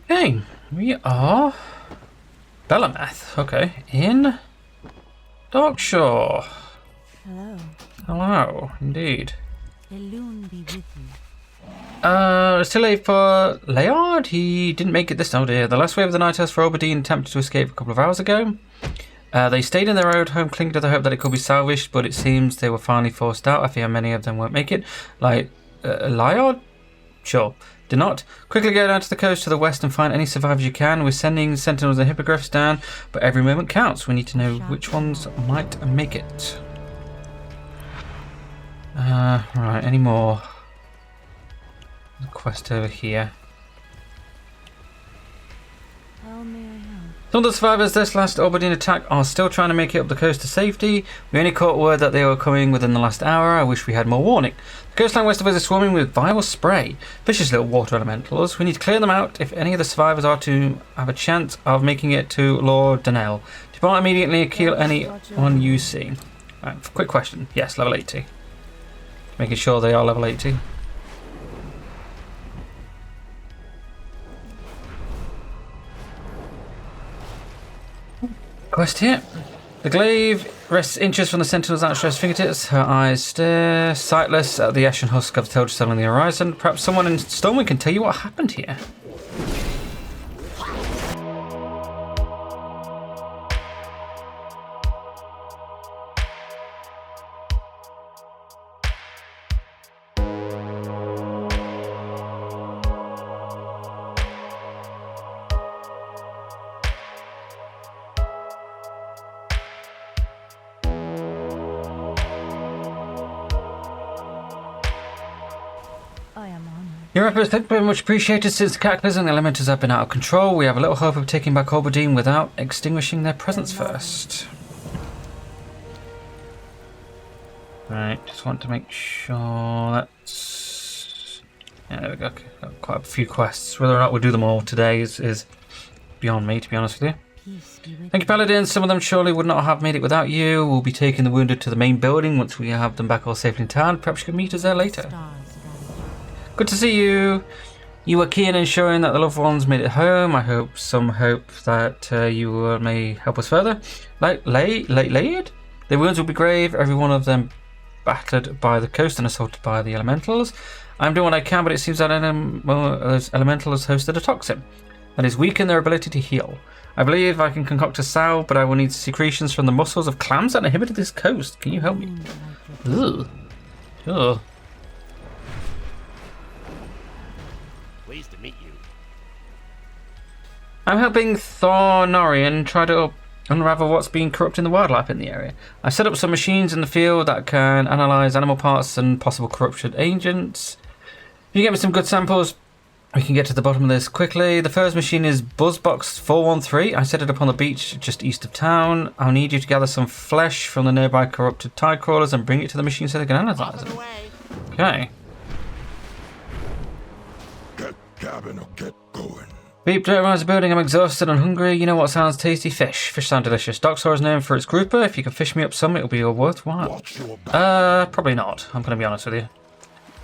Okay, we are Belameth. Okay, in Darkshore. Hello. Hello, indeed. Elwynn be with you. It's too late for Layard. He didn't make it this time. Oh dear. The last wave of the night house for Oberdeen attempted to escape a couple of hours ago. They stayed in their old home, clinging to the hope that it could be salvaged, but it seems they were finally forced out. I fear many of them won't make it. Layard? Sure. Do not. Quickly go down to the coast to the west and find any survivors you can. We're sending sentinels and hippogriffs down, but every moment counts. We need to know which ones might make it. Right, any more? The quest over here. How may I help? Some of the survivors this last Oberdeen attack are still trying to make it up the coast to safety. We only caught word that they were coming within the last hour. I wish we had more warning. The coastline west of us is swarming with vile spray. Vicious little water elementals. We need to clear them out if any of the survivors are to have a chance of making it to Lord Darnell. Depart immediately and kill anyone you see. Right, quick question. Yes, level 80. Making sure they are level 80. Quest here. The glaive rests inches from the sentinel's outstretched fingertips. Her eyes stare, sightless, at the ashen husk of the Telge on the horizon. Perhaps someone in Stormwind can tell you what happened here. Your efforts have been much appreciated since the cataclysm. The elementals have been out of control. We have a little hope of taking back Oberdeen without extinguishing their presence first. Right, just want to make sure that's... Yeah, there we go. Okay, got quite a few quests. Whether or not we'll do them all today is beyond me, to be honest with you. Thank you, Paladin. Some of them surely would not have made it without you. We'll be taking the wounded to the main building once we have them back all safely in town. Perhaps you could meet us there later. Good to see you. You were keen in ensuring that the loved ones made it home. I hope that you may help us further. Laid? Their wounds will be grave. Every one of them battered by the coast and assaulted by the elementals. I'm doing what I can, but it seems that those elementals hosted a toxin that has weakened their ability to heal. I believe I can concoct a salve, but I will need secretions from the muscles of clams that inhabited this coast. Can you help me? Ugh. Ugh. Pleased to meet you. I'm helping Thornorian try to unravel what's being corrupting the wildlife in the area. I set up some machines in the field that can analyze animal parts and possible corruption agents. If you get me some good samples, we can get to the bottom of this quickly. The first machine is Buzzbox 413. I set it up on the beach just east of town. I'll need you to gather some flesh from the nearby corrupted tide crawlers and bring it to the machine so they can analyze it. Okay. Cabin or get going. Beep, don't rise the building. I'm exhausted and hungry. You know what sounds tasty? Fish. Fish sound delicious. Darkshore is known for its grouper. If you can fish me up some, it'll be worthwhile. Probably not. I'm going to be honest with you.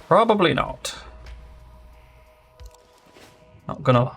Probably not. Not gonna lie.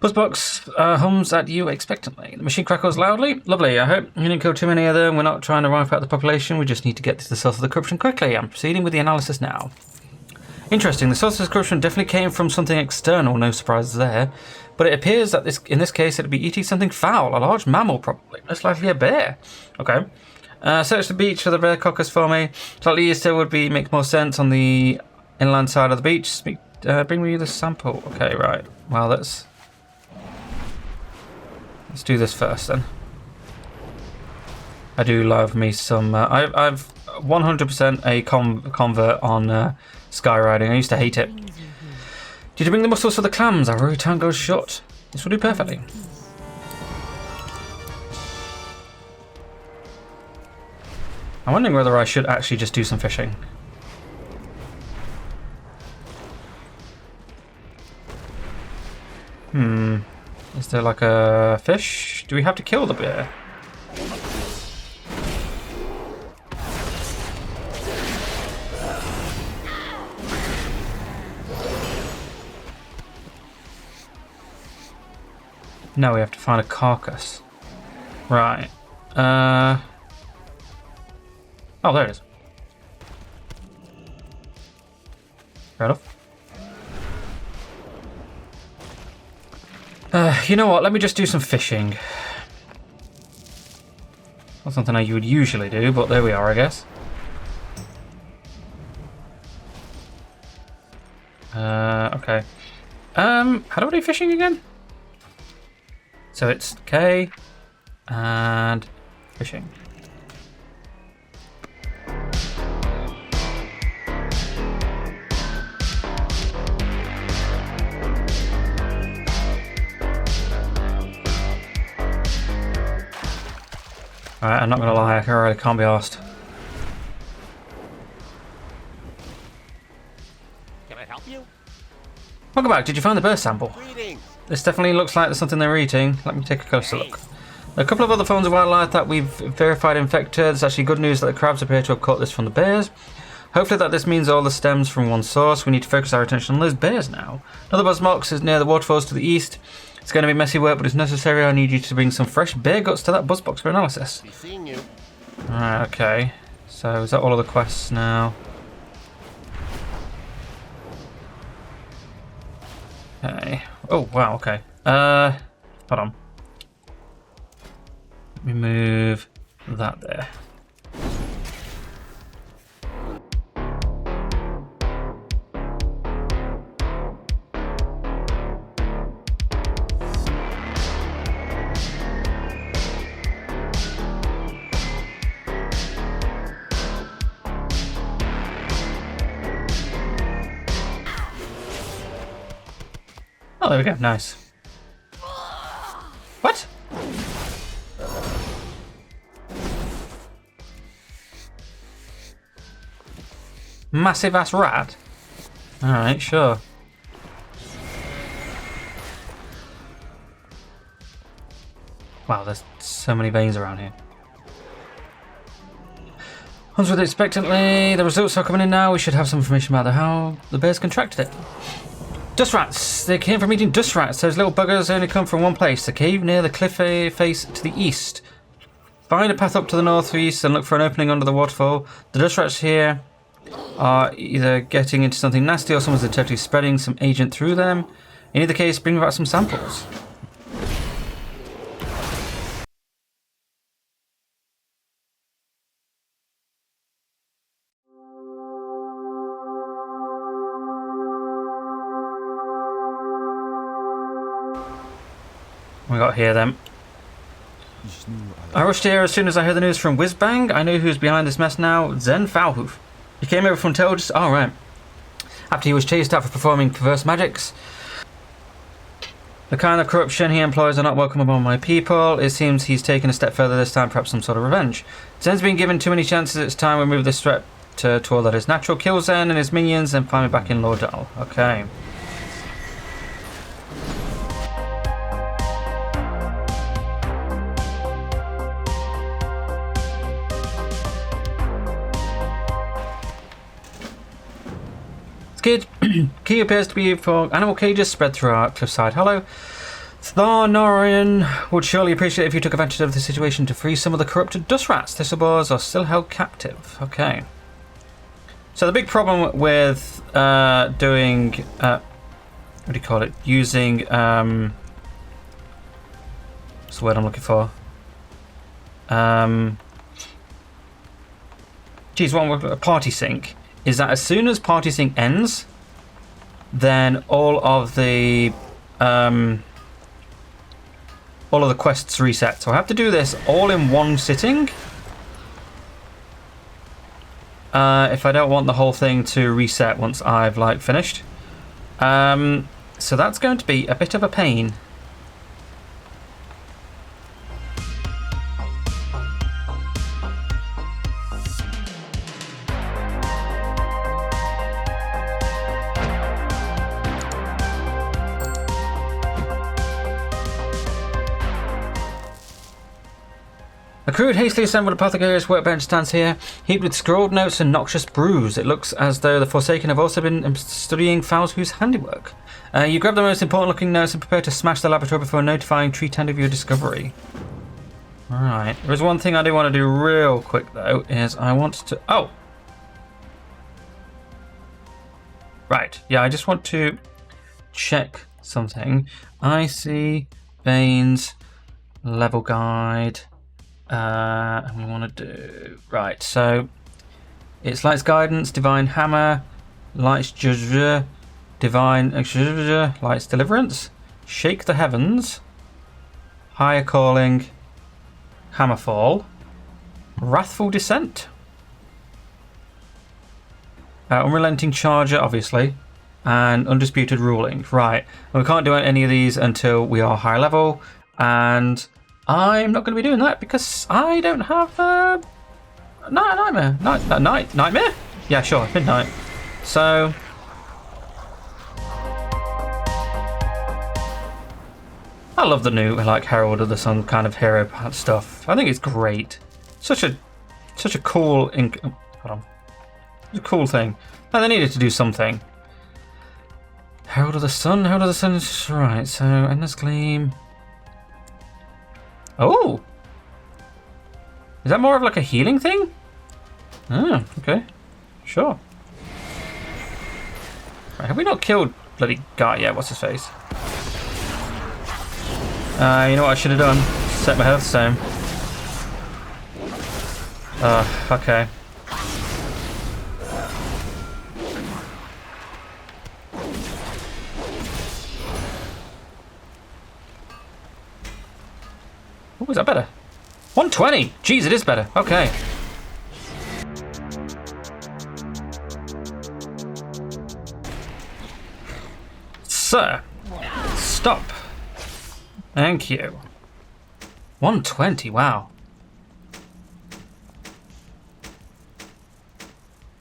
Buzzbox hums at you expectantly. The machine crackles loudly. Lovely. I hope you didn't kill too many of them. We're not trying to wipe out the population. We just need to get to the source of the corruption quickly. I'm proceeding with the analysis now. Interesting. The source of the corruption definitely came from something external. No surprises there. But it appears that in this case it'd be eating something foul. A large mammal, probably. Most likely a bear. Okay. Search the beach for the bear carcass for me. Slightly easter would make more sense on the inland side of the beach. Bring me the sample. Okay, right. Well, let's do this first then. I do love me some... I've 100% a convert on skywriting. I used to hate it. Do Did you bring the mussels for the clams? Our road time goes short. This will do perfectly. I'm wondering whether I should actually just do some fishing. Is there like a fish? Do we have to kill the bear? No, we have to find a carcass. Right. Oh, there it is. Fair enough. You know what? Let me just do some fishing. Not something I would usually do, but there we are, I guess. Okay. How do I do fishing again? So it's K and fishing. Alright, I'm not gonna lie, I really can't be arsed. Can I help you? Welcome back, did you find the birth sample? Greetings. This definitely looks like there's something they're eating. Let me take a closer look. A couple of other forms of wildlife that we've verified infected. There's actually good news that the crabs appear to have caught this from the bears. Hopefully that this means all the stems from one source. We need to focus our attention on those bears now. Another buzzbox is near the waterfalls to the east. It's going to be messy work, but it's necessary. I need you to bring some fresh bear guts to that buzzbox for analysis. Be seeing you. Alright, okay. So is that all of the quests now? Okay. Oh, wow, okay. Hold on. Let me move that there. Oh, there we go. Nice. What? Massive ass rat? Alright, sure. Wow, there's so many veins around here. Hunts with it expectantly. The results are coming in now. We should have some information about how the bears contracted it. Dust rats. They came from eating dust rats. Those little buggers only come from one place. The cave near the cliff face to the east. Find a path up to the northeast and look for an opening under the waterfall. The dust rats here are either getting into something nasty or someone's intentionally spreading some agent through them. In either case, bring back some samples. We got here then. I rushed here as soon as I heard the news from Whizbang. I know who's behind this mess now. Zen Foulhoof. He came over from Telge. Oh, right. After he was chased out for performing perverse magics. The kind of corruption he employs are not welcome among my people. It seems he's taken a step further this time, perhaps some sort of revenge. Zen's been given too many chances. It's time we move this threat to all that is natural. Kill Zen and his minions and find me back in Lordal. Okay. Key appears to be for animal cages spread throughout Cliffside Hollow. Tharnorian would surely appreciate if you took advantage of the situation to free some of the corrupted dust rats. Thistleborers are still held captive. Okay. So the big problem with doing... what do you call it? Using... what's the word I'm looking for? A party sync. Is that as soon as party sync ends, then all of the quests reset. So I have to do this all in one sitting if I don't want the whole thing to reset once I've finished. So that's going to be a bit of a pain. A crude, hastily assembled apothecary's workbench stands here, heaped with scrawled notes and noxious brews. It looks as though the Forsaken have also been studying Falzhu's handiwork. You grab the most important-looking notes and prepare to smash the laboratory before notifying Tree Tender of your discovery. Alright, there's one thing I do want to do real quick, though, is I want to... Oh! Right, yeah, I just want to check something. I see Bane's level guide... and we want to do... Right, so... It's Light's Guidance, Divine Hammer, Light's Judge, Divine... Light's Deliverance, Shake the Heavens, Higher Calling, Hammerfall, Wrathful Descent, Unrelenting Charger, obviously, and Undisputed Ruling. Right, and we can't do any of these until we are higher level, and... I'm not going to be doing that because I don't have nightmare. Nightmare? Yeah, sure, midnight. So I love the new like Herald of the Sun kind of hero stuff. I think it's great. Such a cool hold on. It's a cool thing. And they needed to do something. Herald of the Sun. Right. So Endless Gleam. Oh! Is that more of like a healing thing? Oh, okay. Sure. Right, have we not killed bloody guy yet? What's his face? You know what I should have done? Set my hearthstone. Okay. Oh, is that better? 120! Jeez, it is better. Okay. Sir, stop. Thank you. 120, wow.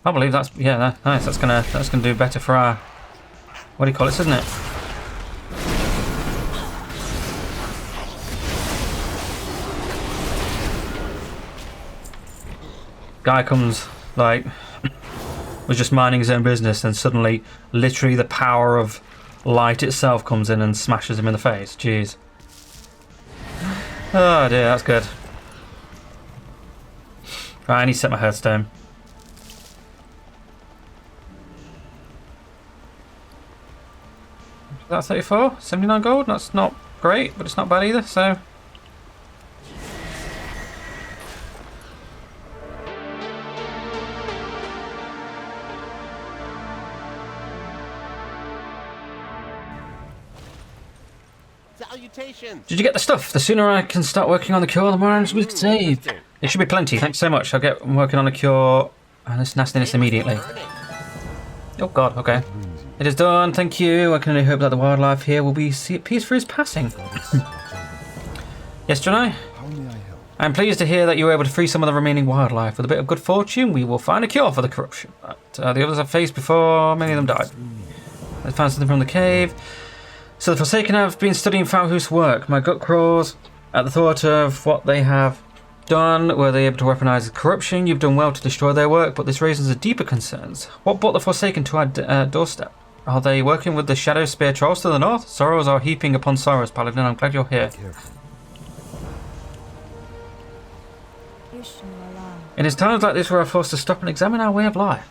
I believe that's, yeah, nice. That's gonna do better for our, what do you call it, isn't it? Guy comes, like, was just minding his own business, and suddenly, literally the power of light itself comes in and smashes him in the face. Jeez. Oh dear, that's good. Right, I need to set my hearthstone. That's 34, 79 gold. That's not great, but it's not bad either, so... Salutations. Did you get the stuff? The sooner I can start working on the cure, the more we can save. It should be plenty. Thanks so much. I'll get working on the cure and this nastiness immediately. Oh god, okay. It is done, thank you. I can only hope that the wildlife here will be at peace for his passing. Yes, Draenei? I am pleased to hear that you were able to free some of the remaining wildlife. With a bit of good fortune, we will find a cure for the corruption that the others have faced before many of them died. I found something from the cave. So the Forsaken have been studying Falzhu's work. My gut crawls at the thought of what they have done. Were they able to weaponize the corruption? You've done well to destroy their work, but this raises deeper concerns. What brought the Forsaken to our doorstep? Are they working with the Shadow Spear Trolls to the north? Sorrows are heaping upon sorrows, Paladin. I'm glad you're here. It is times like this where we are forced to stop and examine our way of life.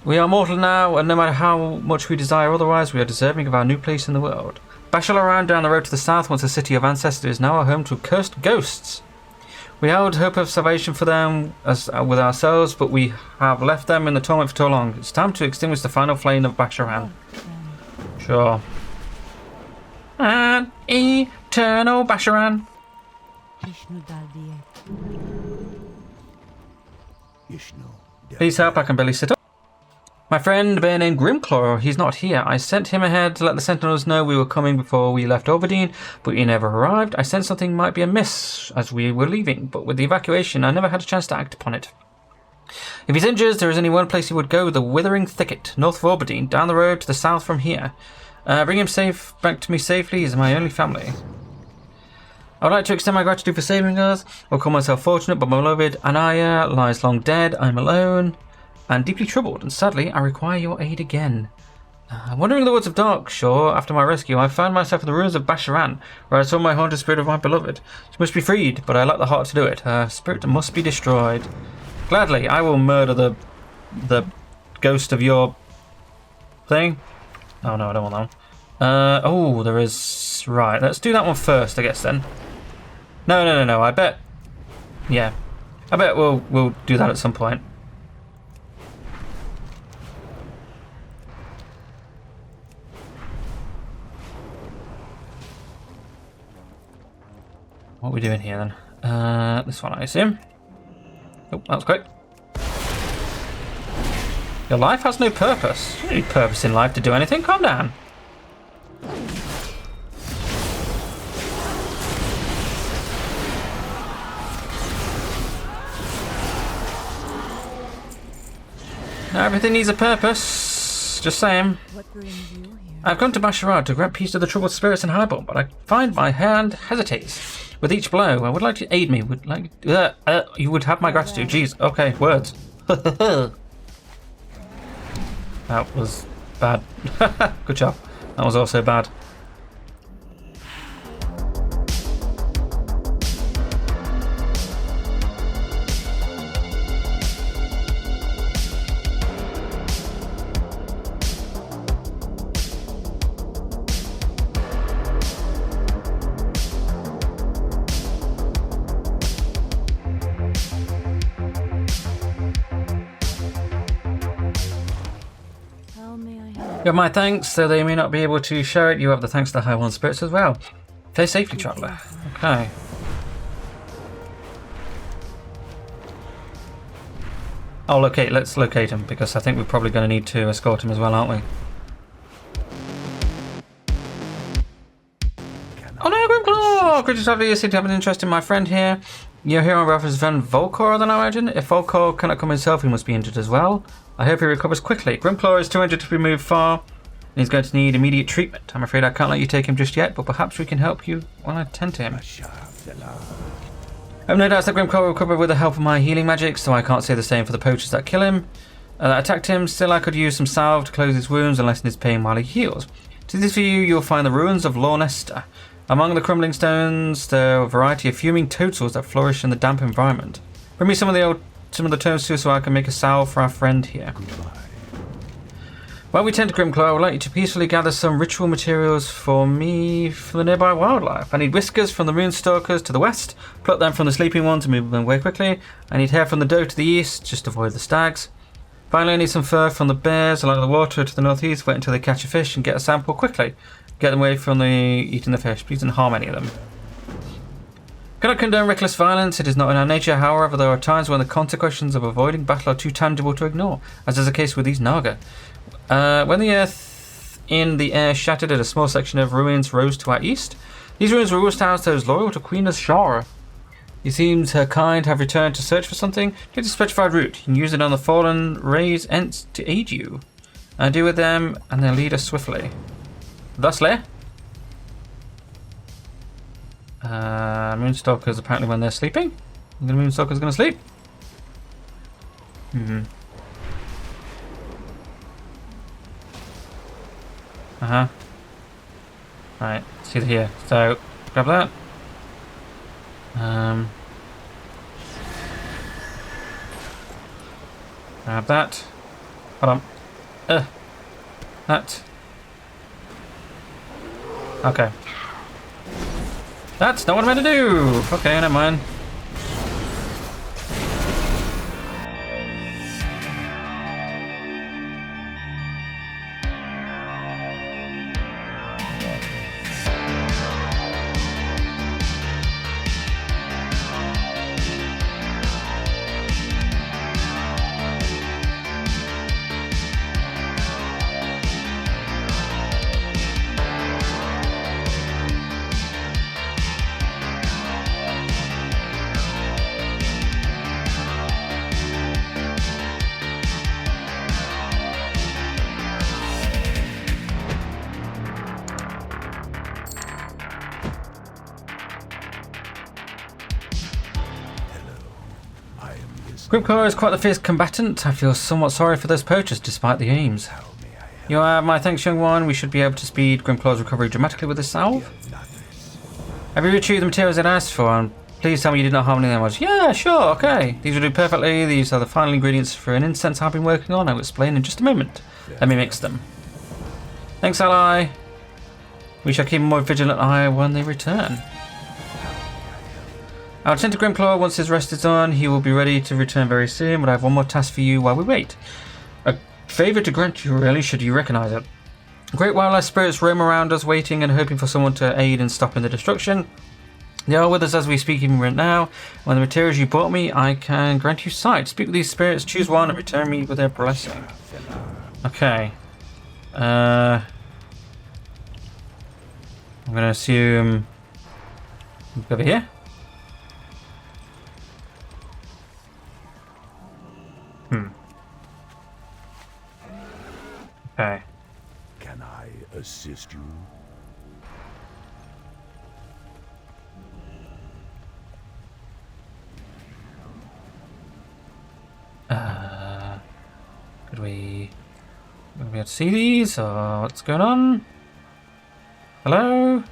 We are mortal now, and no matter how much we desire otherwise, we are deserving of our new place in the world. Bashalaran down the road to the south, once a city of ancestors, is now our home to cursed ghosts. We held hope of salvation for them as with ourselves, but we have left them in the torment for too long. It's time to extinguish the final flame of Bashalaran. Sure. An eternal Bashalaran. Please help, I can barely sit up. My friend, a bear named Grimclaw, he's not here. I sent him ahead to let the Sentinels know we were coming before we left Overdene, but he never arrived. I sensed something might be amiss as we were leaving, but with the evacuation, I never had a chance to act upon it. If he's injured, there is only one place he would go, the Withering Thicket, north of Overdene, down the road to the south from here. Bring him back to me safely. He's my only family. I would like to extend my gratitude for saving us. I'll call myself fortunate, but my beloved Anaya lies long dead. I'm alone and deeply troubled, and sadly, I require your aid again. Wandering the woods of Darkshore after my rescue, I found myself in the ruins of Basharan, where I saw my haunted spirit of my beloved. She must be freed, but I lack the heart to do it. Her spirit must be destroyed. Gladly, I will murder the ghost of your thing. Oh no, I don't want that one. Oh, there is... Right, let's do that one first, I guess, then. No, I bet... Yeah. I bet we'll do that at some point. What are we doing here, then? This one, I assume. Oh, that was quick. Your life has no purpose. You don't need purpose in life to do anything. Calm down. Everything needs a purpose. Just saying. What brings you here? I've come to Basharad to grant peace to the troubled spirits in Highborn, but I find my hand hesitates. With each blow, I would like to aid me. You would have my gratitude. Jeez. Okay, words. That was bad. Good job. That was also bad. You have my thanks, though they may not be able to share it. You have the thanks to the High One Spirits as well. Stay safely, traveller. Okay. Let's locate him, because I think we're probably going to need to escort him as well, aren't we? Oh no, Grimclaw! Creatures traveller, you seem to have an interest in my friend here. Your hero on behalf is Van Volkor, then I imagine? If Volkor cannot come himself, he must be injured as well. I hope he recovers quickly. Grimclaw is too injured to be moved far, and he's going to need immediate treatment. I'm afraid I can't let you take him just yet, but perhaps we can help you while I tend to him. I have no doubt that Grimclaw will recover with the help of my healing magic, so I can't say the same for the poachers that kill him. That attacked him. Still, I could use some salve to close his wounds and lessen his pain while he heals. To this view, you'll find the ruins of Lornester. Among the crumbling stones, there are a variety of fuming toadstools that flourish in the damp environment. Bring me some of the toadstools so I can make a salve for our friend here. While we tend to Grimclaw, I would like you to peacefully gather some ritual materials for me for the nearby wildlife. I need whiskers from the Moonstalkers to the west, pluck them from the Sleeping One to move them away quickly. I need hair from the doe to the east, just to avoid the stags. Finally, I need some fur from the bears along the water to the northeast, wait until they catch a fish and get a sample quickly. Get them away from eating the fish. Please don't harm any of them. Cannot condone reckless violence, it is not in our nature. However, there are times when the consequences of avoiding battle are too tangible to ignore, as is the case with these Naga. When the earth in the air shattered and a small section of ruins rose to our east, these ruins were always housed those loyal to Queen Azshara. It seems her kind have returned to search for something. Take the specified route. You can use it on the fallen rays Ents to aid you. Deal with them, and they'll lead us swiftly. Thusly, Moonstalkers apparently when they're sleeping. The Moonstalker's going to sleep. Right, it's either here. So, grab that. Grab that. Hold on. That. Okay. That's not what I meant to do! Okay, never mind. Grimclaw is quite the fierce combatant. I feel somewhat sorry for those poachers, despite the aims. You have my thanks, young one. We should be able to speed Grimclaw's recovery dramatically with this salve. Have you retrieved the materials I'd asked for? And please tell me you did not harm any of them. Yeah, sure, okay. These will do perfectly. These are the final ingredients for an incense I've been working on. I will explain in just a moment. Let me mix them. Thanks, ally. We shall keep a more vigilant eye when they return. I'll attend to Grimclaw once his rest is on. He will be ready to return very soon, but I have one more task for you while we wait. A favour to grant you, really, should you recognise it. Great wildlife spirits roam around us, waiting and hoping for someone to aid in stopping the destruction. They are with us as we speak even right now. When the materials you brought me, I can grant you sight. Speak with these spirits, choose one, and return me with their blessing. Okay. I'm going to assume... over here? Okay. Can I assist you? Could we... Will we be able to see these, or what's going on? Hello?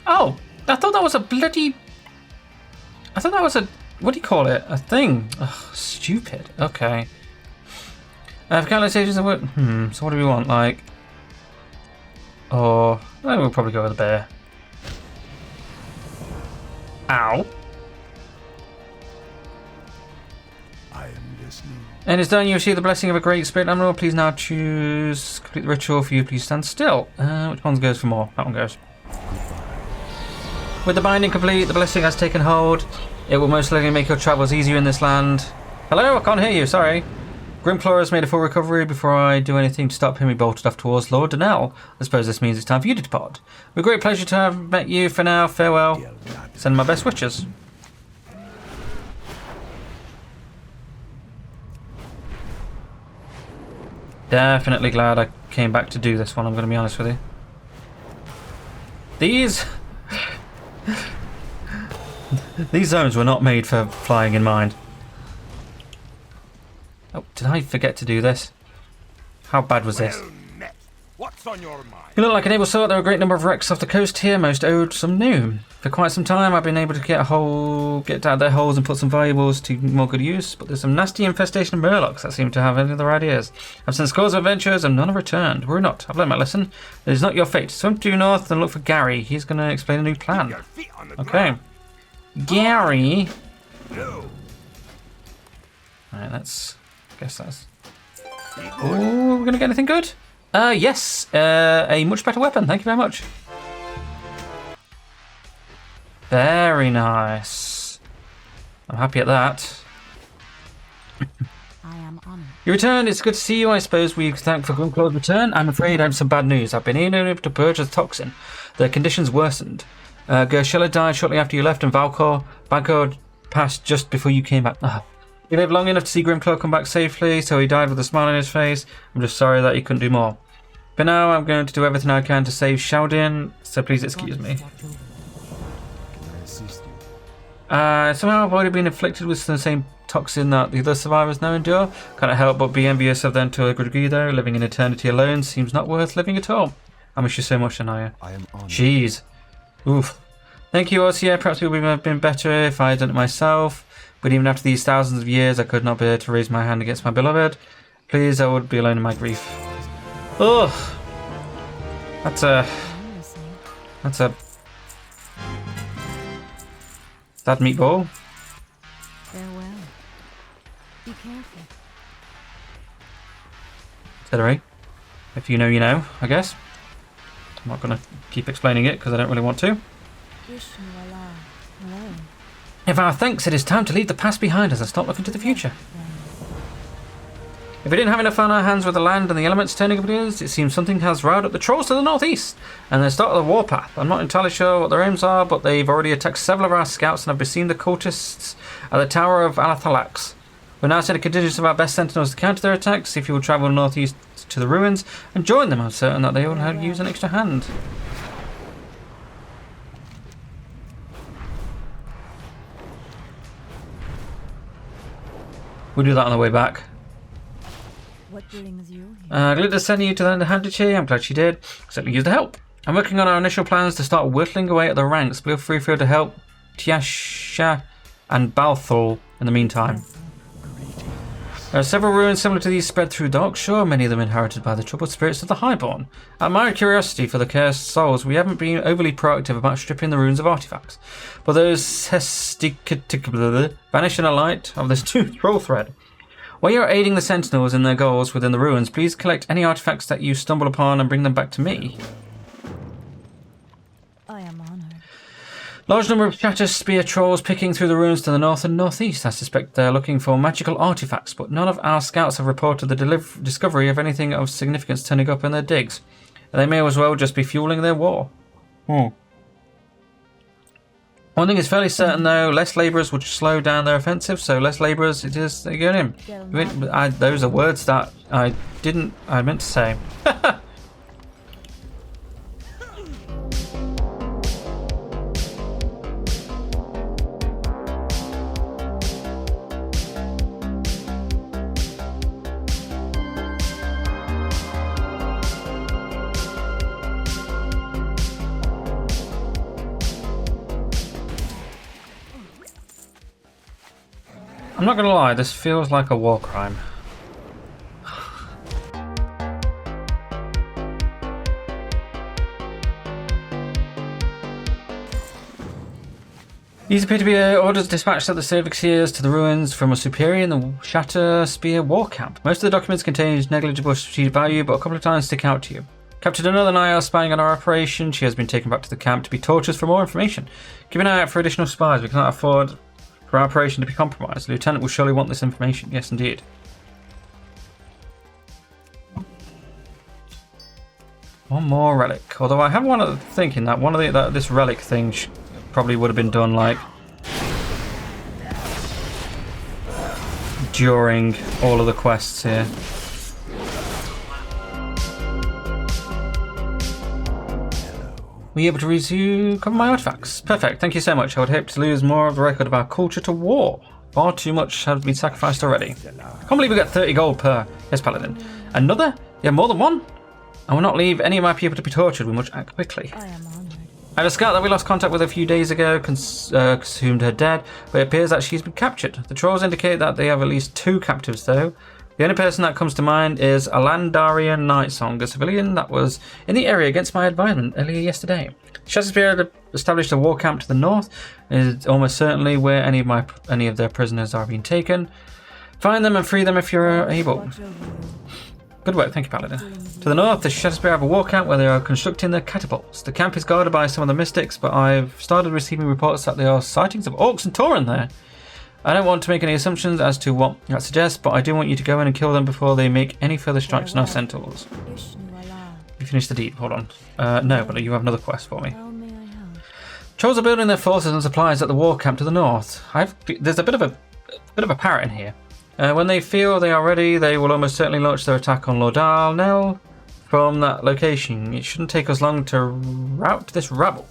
Oh! I thought that was a bloody... I thought that was a... What do you call it? A thing? Ugh, stupid. Okay. For countless stages of work... so what do we want? Like... Or... Well, we'll probably go with the bear. Ow. I am listening. And it's done. You receive the blessing of a great spirit animal. Please now choose... Complete the ritual for you. Please stand still. Which one goes for more? That one goes. With the binding complete, the blessing has taken hold. It will most likely make your travels easier in this land. Hello? I can't hear you, sorry. Grimclaw has made a full recovery. Before I do anything to stop him, he bolted off towards Lord Darnell. I suppose this means it's time for you to depart. With great pleasure to have met you. For now, farewell. Send my best wishes. Definitely glad I came back to do this one, I'm going to be honest with you. These zones were not made for flying in mind. Oh, did I forget to do this? How bad was this? Well met. What's on your mind? You look like an able sort. There are a great number of wrecks off the coast here, most owed some new. For quite some time I've been able to get out their holes and put some valuables to more good use, but there's some nasty infestation of murlocs that seem to have any other ideas. I've sent scores of adventures and none have returned. Worry not, I've learned my lesson. It is not your fate. Swim due north and look for Gary. He's going to explain a new plan. Your feet on the Okay. ground. Gary. No. Alright, let's... guess that's... Oh, we're going to get anything good? Yes. A much better weapon. Thank you very much. Very nice. I'm happy at that. I am honored. You returned. It's good to see you. I suppose we thank for Grimclaw's return. I'm afraid I have some bad news. I've been able to purge the toxin. The conditions worsened. Gershella died shortly after you left, and Valcor passed just before you came back. Oh. He lived long enough to see Grimclaw come back safely, so he died with a smile on his face. I'm just sorry that he couldn't do more. But now I'm going to do everything I can to save Shattering, so please excuse me. Somehow I've already been afflicted with the same toxin that the other survivors now endure. Can't help but be envious of them to a good degree though. Living in eternity alone seems not worth living at all. I miss you so much, Anaya. Jeez. Oof. Thank you, Orsia. Perhaps it would have been better if I had done it myself. But even after these thousands of years, I could not bear to raise my hand against my beloved. Please, I would be alone in my grief. Ugh. That's a... That meatball? Farewell. Be careful. Celery. If you know, you know, I guess. I'm not going to keep explaining it because I don't really want to. Wish you Allah. Hello. If our thanks, it is time to leave the past behind us and start looking to the future. If we didn't have enough on our hands with the land and the elements turning up against us, it seems something has riled up the trolls to the northeast and they started the warpath. I'm not entirely sure what their aims are, but they've already attacked several of our scouts and have besieged the cultists at the Tower of Alathalax. We're now sending contingents of our best sentinels to counter their attacks. If you will travel northeast to the ruins and join them, I'm certain that they will have used an extra hand. We'll do that on the way back. What brings you here? Glinda sending you to the Handichy. I'm glad she did. Certainly use the help. I'm working on our initial plans to start whittling away at the ranks. Feel free to help Tiasha and Balthul in the meantime. There are several ruins similar to these spread through Darkshore, many of them inherited by the troubled spirits of the Highborn. Out of my curiosity for the cursed souls, we haven't been overly proactive about stripping the ruins of artifacts. But those vanish in a light of this troll thread. While you're aiding the sentinels in their goals within the ruins, please collect any artifacts that you stumble upon and bring them back to me. I am honored. Large number of Shatter Spear trolls picking through the ruins to the north and northeast. I suspect they're looking for magical artifacts, but none of our scouts have reported the discovery of anything of significance turning up in their digs. They may as well just be fueling their war. One thing is fairly certain though, less labourers would slow down their offensive, so less labourers it is they get in. Those are words that I meant to say. I'm not gonna lie, this feels like a war crime. These appear to be orders dispatched at the Servixiers to the ruins from a superior in the Shatter Spear war camp. Most of the documents contain negligible strategic value, but a couple of times stick out to you. Captured another Nile spying on our operation. She has been taken back to the camp to be tortured for more information. Keep an eye out for additional spies. We cannot afford for our operation to be compromised. The lieutenant will surely want this information. Yes, indeed. One more relic. Although I have one of thinking that one of this relic thing probably would have been done like during all of the quests here. Were you able to recover my artifacts? Perfect, thank you so much. I would hope to lose more of the record of our culture to war. Far too much has been sacrificed already. I can't believe we got 30 gold per. Yes, Paladin. Another? You have more than one? I will not leave any of my people to be tortured. We must act quickly. I am honored. I have a scout that we lost contact with a few days ago, consumed her dead, but it appears that she's been captured. The trolls indicate that they have at least 2 captives though. The only person that comes to mind is Alandarian Nightsong, a civilian that was in the area against my advisement earlier yesterday. Shattering established a war camp to the north. It is almost certainly where any of their prisoners are being taken. Find them and free them if you're able. Watch over you. Good work, thank you, Paladin. To the north, the Shatter have a war camp where they are constructing their catapults. The camp is guarded by some of the mystics, but I've started receiving reports that there are sightings of orcs and Tauren there. I don't want to make any assumptions as to what that suggests, but I do want you to go in and kill them before they make any further strikes on our sentinels. You finished the deed, hold on. No, but you have another quest for me. How may I help? Trolls are building their forces and supplies at the war camp to the north. There's a bit of a parrot in here. When they feel they are ready, they will almost certainly launch their attack on Lordal Nell from that location. It shouldn't take us long to rout this rabble.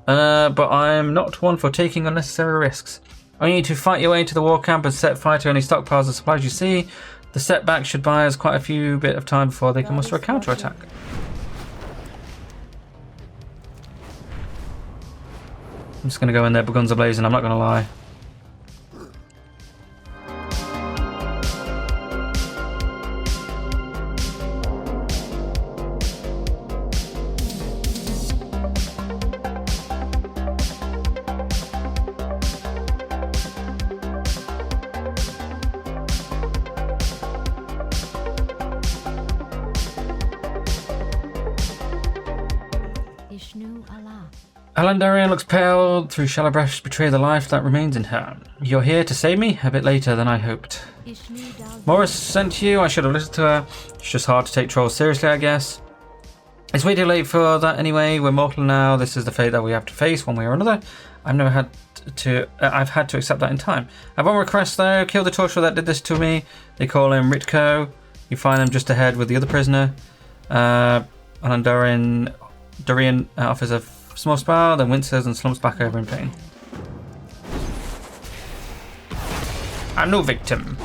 But I'm not one for taking unnecessary risks. I need to fight your way into the war camp and set fire to any stockpiles of supplies you see. The setback should buy us quite a few bit of time before they can muster a counterattack. I'm just going to go in there, but guns are blazing, I'm not going to lie. Alandarian looks pale. Through shallow breaths betray the life that remains in her. You're here to save me? A bit later than I hoped. Morris sent you. I should have listened to her. It's just hard to take trolls seriously, I guess. It's way too late for that anyway. We're mortal now. This is the fate that we have to face one way or another. I've had to accept that in time. I have one request though. Kill the torturer that did this to me. They call him Ritko. You find him just ahead with the other prisoner. Alandarian offers a small spell, then winces and slumps back over in pain. A new victim.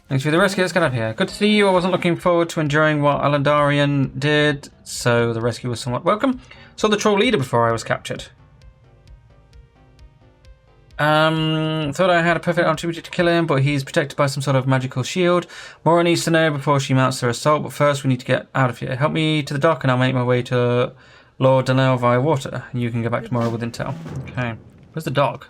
Thanks for the rescue. Let's get up here. Good to see you. I wasn't looking forward to enjoying what Alandarian did, so the rescue was somewhat welcome. Saw the troll leader before I was captured. Thought I had a perfect opportunity to kill him, but he's protected by some sort of magical shield. Mora needs to know before she mounts her assault, but first we need to get out of here. Help me to the dock and I'll make my way to Lord Danelle via water. You can get back tomorrow with intel. Okay. Where's the dock?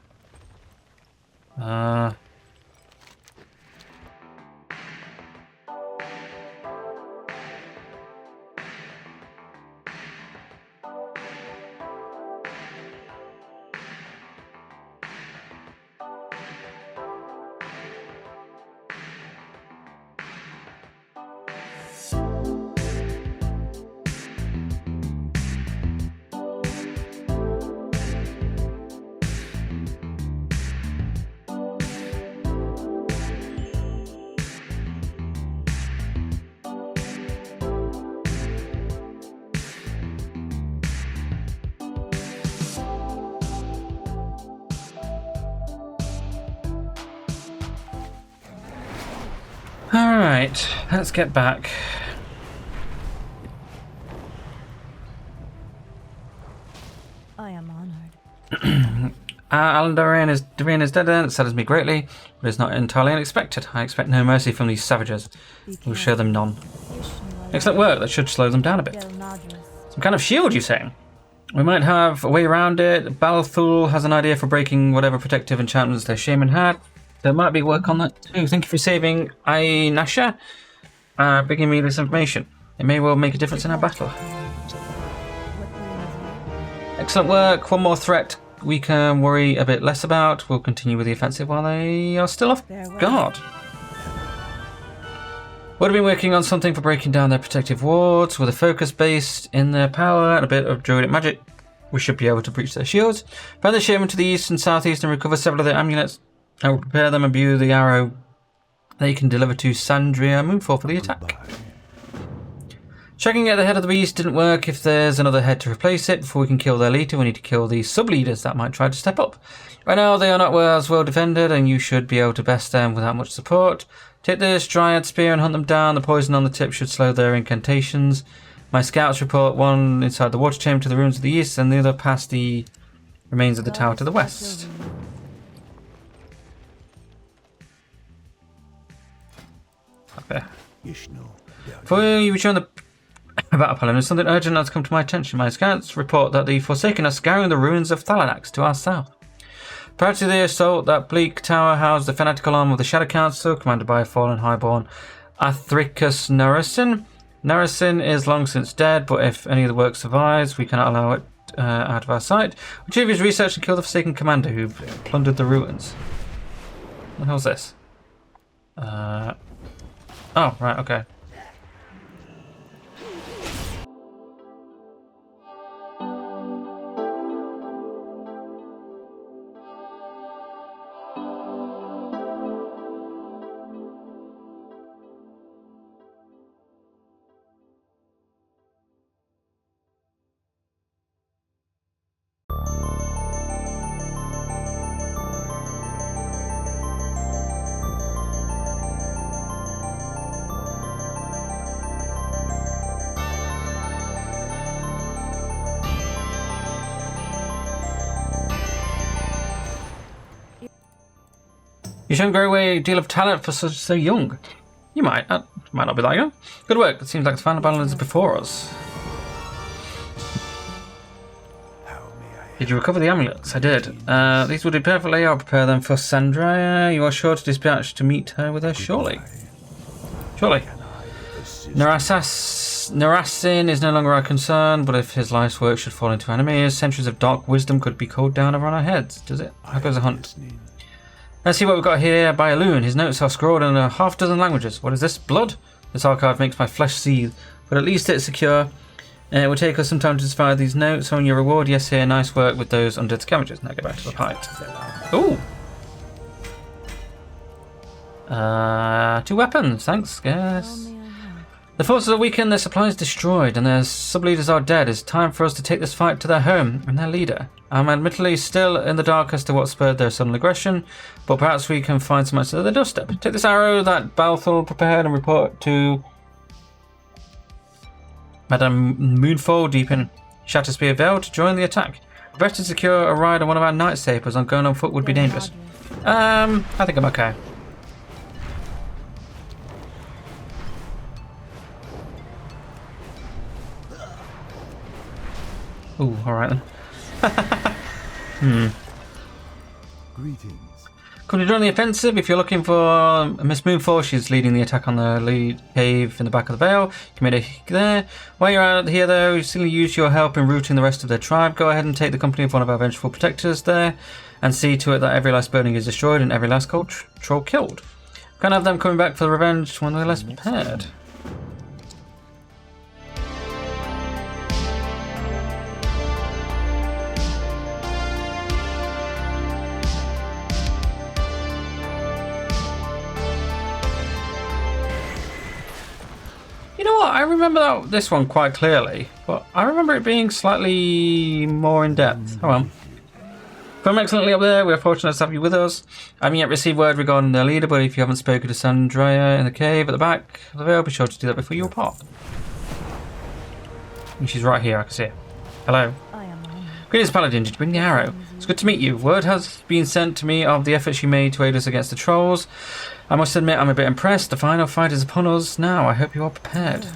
Alright, let's get back. I am honored. Alan Doreen is dead, and it saddens me greatly, but it's not entirely unexpected. I expect no mercy from these savages. We'll show them none. Excellent work, that should slow them down a bit. Some kind of shield, you saying? We might have a way around it. Balthul has an idea for breaking whatever protective enchantments their shaman had. There might be work on that too. Thank you for saving Ainasha, bringing me this information. It may well make a difference in our battle. Excellent work. One more threat we can worry a bit less about. We'll continue with the offensive while they are still off guard. Would have been working on something for breaking down their protective wards with a focus based in their power and a bit of druidic magic. We should be able to breach their shields. Find the shaman to the east and southeast and recover several of their amulets. I will prepare them and imbue the arrow they can deliver to Sandria Moonfall for the attack. Checking at the head of the beast didn't work. If there's another head to replace it, before we can kill their leader, we need to kill the sub-leaders that might try to step up. Right now, they are not as well defended, and you should be able to best them without much support. Take this Dryad Spear and hunt them down. The poison on the tip should slow their incantations. My scouts report one inside the water chamber to the ruins of the east, and the other past the remains of the tower to the west. Okay. Before you return the battle Paladin, something urgent has come to my attention. My scouts report that the Forsaken are scouring the ruins of Thalanax to our south. Prior to the assault, that bleak tower housed the fanatical arm of the Shadow Council, commanded by a fallen highborn Athricus Narasin. Narasin is long since dead, but if any of the work survives, we cannot allow it out of our sight. Retrieve his research and kill the Forsaken commander who plundered the ruins. What the hell's this? Oh, right, okay. You shouldn't grow away a deal of talent for so young. You might. Might not be that young. Good work. It seems like the final battle is before us. Did you recover the amulets? I did. These will do perfectly. I'll prepare them for Sandria. You are sure to dispatch to meet her with her, surely. Surely. Narasin is no longer our concern, but if his life's work should fall into enemies, centuries of dark wisdom could be called down over on our heads. Does it? How goes the hunt? Let's see what we've got here by Elwynn. His notes are scrawled in a half-dozen languages. What is this? Blood? This archive makes my flesh seethe, but at least it's secure. It will take us some time to decipher these notes. On your reward, yes, here. Nice work with those undead scavengers. Now get back to the fight. Ooh! 2 weapons, thanks, guys. The forces are weakened, their supplies destroyed, and their sub-leaders are dead. It's time for us to take this fight to their home and their leader. I'm admittedly still in the dark as to what spurred their sudden aggression, but perhaps we can find some answers at their doorstep. Take this arrow that Balthal prepared and report to Madame Moonfall deep in Shatterspear Vale to join the attack. Better secure a ride on one of our night sabers. On going on foot would be dangerous. I think I'm okay. Ooh, alright then. Greetings. Come to join the offensive. If you're looking for Miss Moonfall, she's leading the attack on the lead cave in the back of the Vale. You can meet her there. While you're out here though, you still use your help in routing the rest of their tribe. Go ahead and take the company of one of our vengeful protectors there and see to it that every last building is destroyed and every last troll killed. Can't have them coming back for the revenge when they're less prepared. I remember this one quite clearly, but I remember it being slightly more in depth. Oh well. From excellently up there, we're fortunate to have you with us. I haven't yet received word regarding their leader, but if you haven't spoken to Sandrea in the cave at the back of the Vale, be sure to do that before you report. And she's right here, I can see her. Hello. Greetings, Paladin. Did you bring the arrow? It's good to meet you. Word has been sent to me of the efforts you made to aid us against the trolls. I must admit I'm a bit impressed. The final fight is upon us now. I hope you are prepared.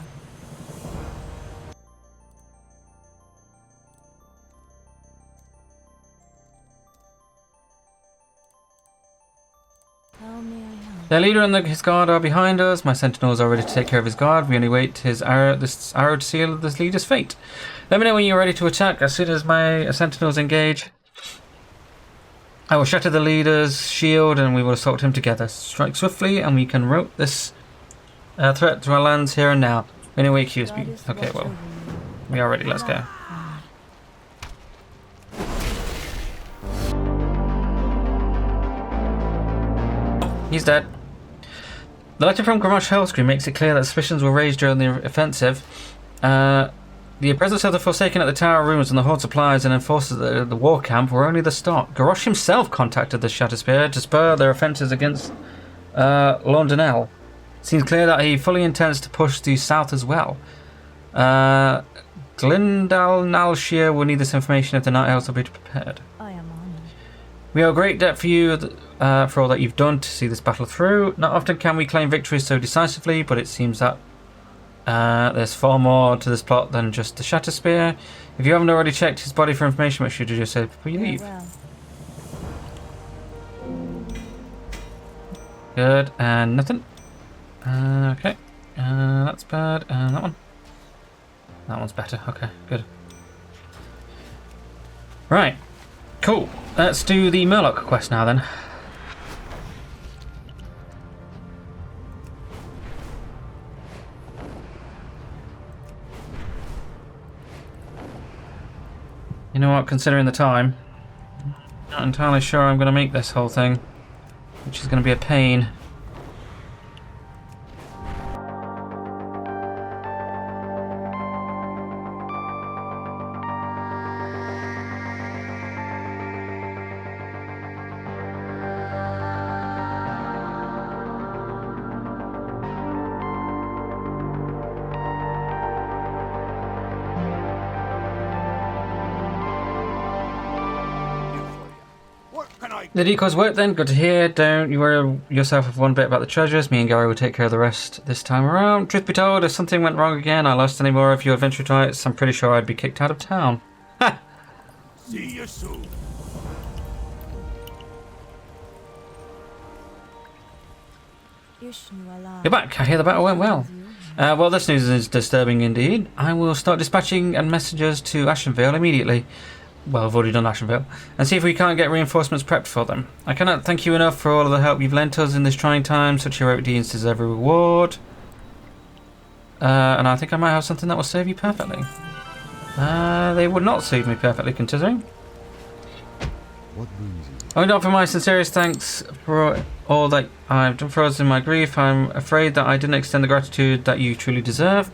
Their leader and his guard are behind us. My sentinels are ready to take care of his guard. We only wait this arrow to seal this leader's fate. Let me know when you're ready to attack. As soon as my sentinels engage, I will shatter the leader's shield and we will assault him together. Strike swiftly and we can rout this threat to our lands here and now. Anyway, accuse me. Okay, well, we are ready. Let's go. He's dead. The letter from Gramash Hellscream makes it clear that suspicions were raised during the offensive. The presence of the Forsaken at the Tower Rooms and the Horde supplies and enforcers at the war camp were only the start. Garrosh himself contacted the Shatterspear to spur their offences against Londonell. Seems clear that he fully intends to push due south as well. Glindal Nalshire will need this information if the Night Elves will be prepared. I am honored. We owe great debt for you for all that you've done to see this battle through. Not often can we claim victories so decisively, but it seems that there's far more to this plot than just the Shatterspear. If you haven't already checked his body for information, what should you just say before you leave? Well. Good, and nothing. Okay, that's bad, and that one. That one's better, okay, good. Right, cool. Let's do the Murloc quest now then. You know what, considering the time, not entirely sure I'm going to make this whole thing, which is going to be a pain. The decoys work then, good to hear. Don't you worry yourself with one bit about the treasures. Me and Gary will take care of the rest this time around. Truth be told, if something went wrong again, I lost any more of your adventure types, I'm pretty sure I'd be kicked out of town. Ha! See you soon. You're back. I hear the battle went well. Well, this news is disturbing indeed. I will start dispatching and messengers to Ashenvale immediately. Well, I've already done Ashenvale. And see if we can't get reinforcements prepped for them. I cannot thank you enough for all of the help you've lent us in this trying time. Such heroic deeds deserve a reward. And I think I might have something that will serve you perfectly. They would not suit me perfectly, considering. What brings you? I would offer my sincerest thanks for all that I've done for us in my grief. I'm afraid that I didn't extend the gratitude that you truly deserve.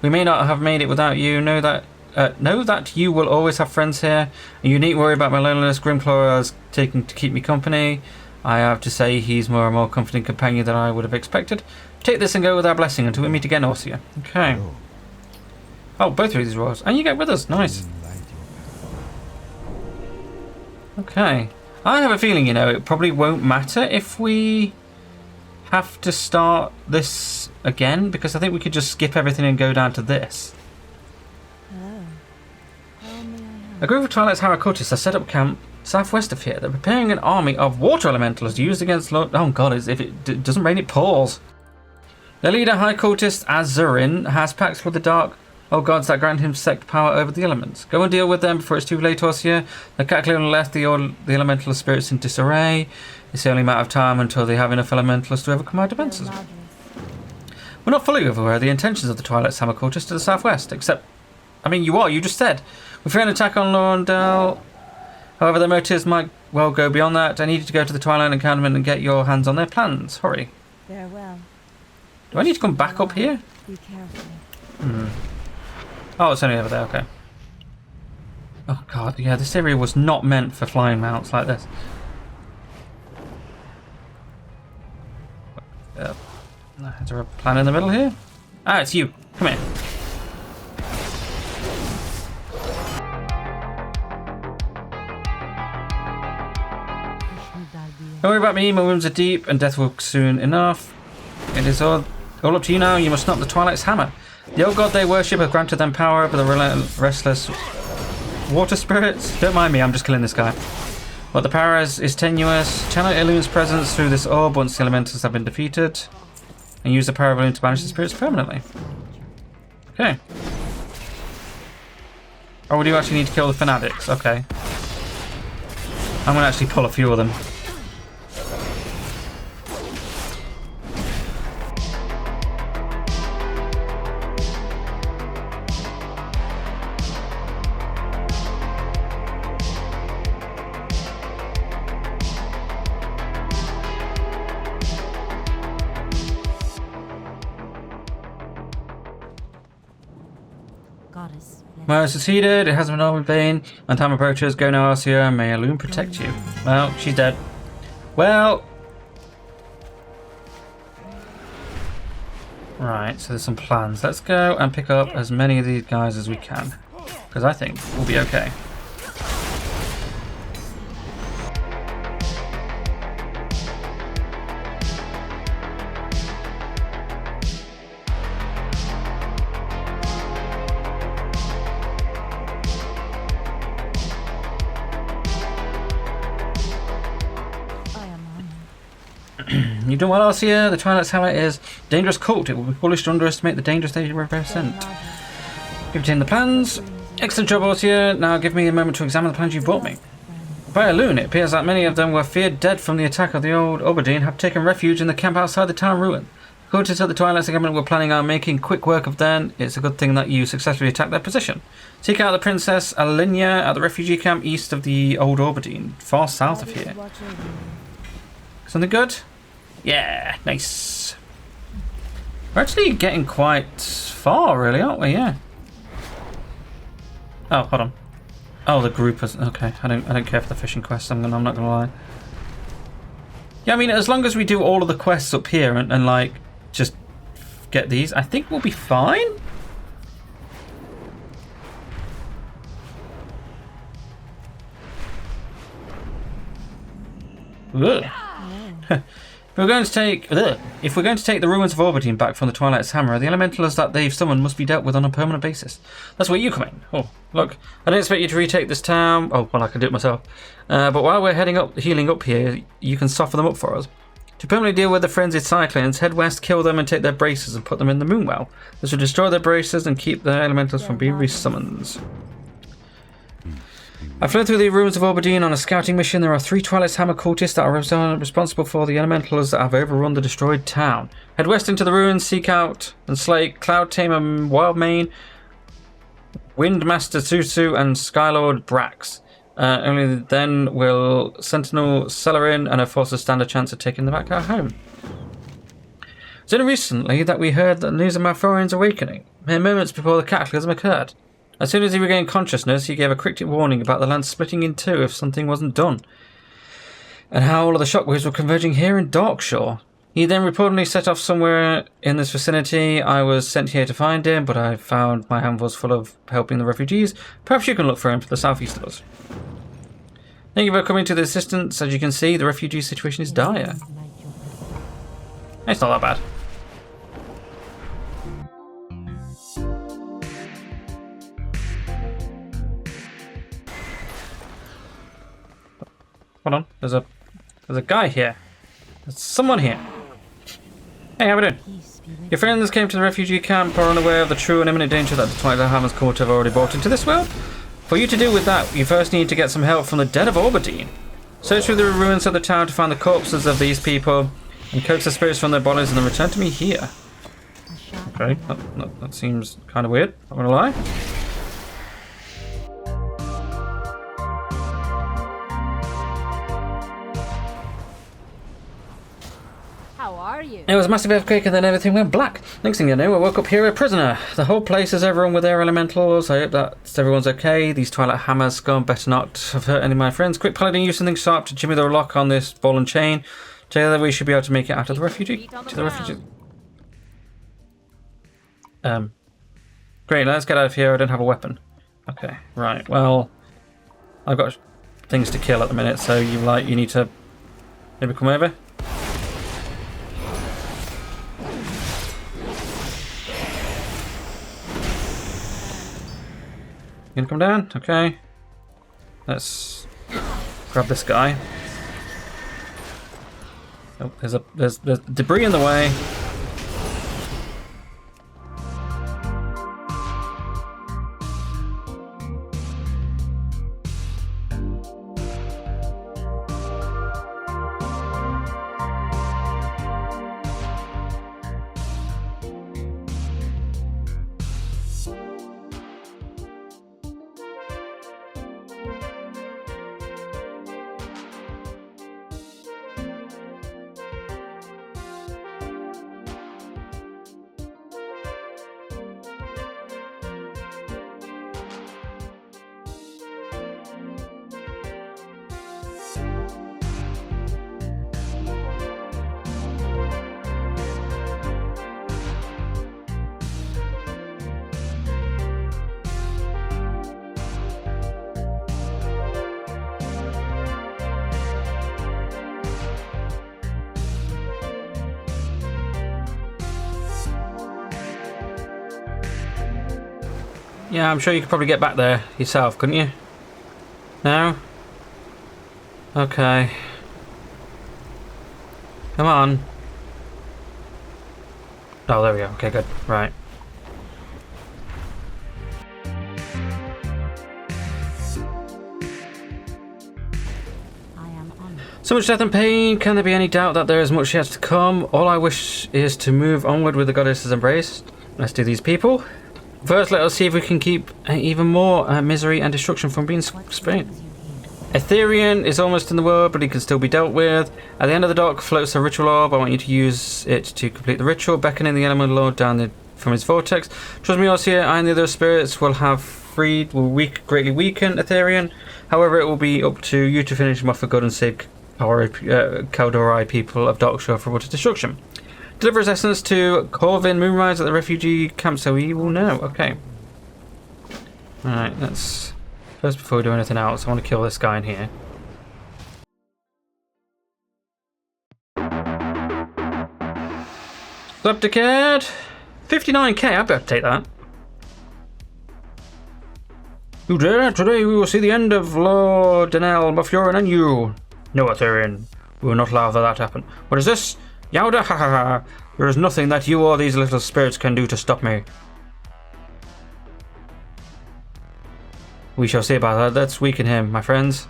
We may not have made it without you. Know that you will always have friends here. You needn't worry about my loneliness. Grimclaw has taken to keep me company. I have to say he's more and more comforting companion than I would have expected. Take this and go with our blessing until we meet again, Orsia. Okay. Oh, both of these roles. And you get with us. Nice. Okay. I have a feeling, it probably won't matter if we have to start this again, because I think we could just skip everything and go down to this. A group of Twilight's Hammer cultists have set up camp southwest of here. They're preparing an army of water elementals used against Oh god, if it doesn't rain, it pours. Their leader, High Cultist Azeroth, has pacts with the dark gods that grant him sect power over the elements. Go and deal with them before it's too late, Orsia. The Cataclysm left the elemental spirits in disarray. It's the only matter of time until they have enough elementals to overcome our defences. We're not fully aware of the intentions of the Twilight's Hammer cultists to the southwest, except, you just said. We fear an attack on Lorndale. However, their motives might well go beyond that. I need you to go to the Twilight encampment and get your hands on their plans. Hurry. Farewell. Do I need to come back up here? Be careful. Oh, it's only over there, okay. Oh god, yeah, this area was not meant for flying mounts like this. Is there a plan in the middle here? Ah, it's you. Come here. Don't worry about me, my wounds are deep and death will soon enough. It is all up to you now. You must stop the Twilight's Hammer. The old god they worship has granted them power over the restless water spirits. Don't mind me, I'm just killing this guy. But the power is tenuous. Channel Elwynn's presence through this orb once the elementals have been defeated. And use the power of Elwynn to banish the spirits permanently. Okay. Oh, we do actually need to kill the fanatics. Okay. I'm going to actually pull a few of them. Well, succeeded. It hasn't been all in vain. And time approaches. Go now, Orsia. May Elwynn protect you. Well, she's dead. Well. Right, so there's some plans. Let's go and pick up as many of these guys as we can. Because I think we'll be okay. You've done well, Orsia. The Twilight's Hammer is a dangerous cult. It would be foolish to underestimate the dangers they represent. You've obtained the plans. Excellent job, Orsia. Now give me a moment to examine the plans you brought me. By Elwynn, it appears that many of them were feared dead from the attack of the old Oberdeen, have taken refuge in the camp outside the town ruin. The cultists at the Twilight's encampment were planning on making quick work of them. It's a good thing that you successfully attacked their position. Seek out the Princess Alinia at the refugee camp east of the old Oberdeen, far south of here. Something good? Yeah, nice. We're actually getting quite far, really, aren't we? Yeah. Oh, hold on. Oh, the group is okay. I don't care for the fishing quests. I'm not gonna lie. Yeah, I mean, as long as we do all of the quests up here and like just get these, I think we'll be fine. Ugh. If we're going to take the ruins of Oberdeen back from the Twilight's Hammer, the elementals that they've summoned must be dealt with on a permanent basis. That's where you come in. Oh, look, I don't expect you to retake this town. Oh, well, I can do it myself. But while we're healing up here, you can soften them up for us. To permanently deal with the frenzied cyclones, head west, kill them, and take their braces and put them in the Moonwell. This will destroy their braces and keep their elementals from being resummoned. I flew through the ruins of Oberdeen on a scouting mission. There are 3 Twilight's Hammer cultists that are responsible for the elementals that have overrun the destroyed town. Head west into the ruins, seek out and slay Cloud Tamer Wildmane, Windmaster Susu, and Skylord Brax. Only then will Sentinel sell her in and her forces stand a chance of taking them back home. It's only recently that we heard the news of Malfurian's awakening, mere moments before the cataclysm occurred. As soon as he regained consciousness, he gave a cryptic warning about the land splitting in two if something wasn't done, and how all of the shockwaves were converging here in Darkshore. He then reportedly set off somewhere in this vicinity. I was sent here to find him, but I found my handfuls full of helping the refugees. Perhaps you can look for him to the southeast of us. Thank you for coming to the assistance. As you can see, the refugee situation is dire. It's not that bad. Hold on, there's a guy here. There's someone here. Hey, how we doing? Your friends came to the refugee camp are unaware of the true and imminent danger that the Twilight Hammer's court have already brought into this world. For you to deal with that, you first need to get some help from the dead of Oberdeen. Search through the ruins of the town to find the corpses of these people and coax the spirits from their bodies and then return to me here. Okay, that seems kind of weird, not gonna lie. It was a massive earthquake and then everything went black. Next thing you know, I woke up here a prisoner. The whole place is overrun with air elementals. I hope that everyone's okay. These Twilight Hammer scum better not have hurt any of my friends. Quick, Paladin, use something sharp to jimmy the lock on this ball and chain. Together we should be able to make it out of the refugee. Great, let's get out of here. I don't have a weapon. Okay, right. Well, I've got things to kill at the minute, so you need to maybe come over. You gonna come down? Okay. Let's grab this guy. Oh, there's debris in the way. Yeah, I'm sure you could probably get back there yourself, couldn't you? No? Okay. Come on. Oh, there we go. Okay, good. Right. So much death and pain. Can there be any doubt that there is much yet to come? All I wish is to move onward with the goddess's embrace. Let's do these people. First, let us see if we can keep even more misery and destruction from being sprayed. Ethereum is almost in the world, but it can still be dealt with. At the end of the dock floats a ritual orb. I want you to use it to complete the ritual, beckoning the Elemental Lord down from his vortex. Trust me, Osir, I and the other spirits will greatly weaken Ethereum. However, it will be up to you to finish him off for good and save Kaldori people of Darkshore from utter destruction. Deliver his essence to Corvin Moonrise at the refugee camp so he will know. Okay. Alright, let's... First, before we do anything else, I want to kill this guy in here. Subdicate! 59k, I'd better take that. You dare? Today we will see the end of Lord Denel, Malfurion, and you. No, Ethereum. We will not allow that happen. What is this? Yowda, ha ha ha. There is nothing that you or these little spirits can do to stop me. We shall see about that. Let's weaken him, my friends.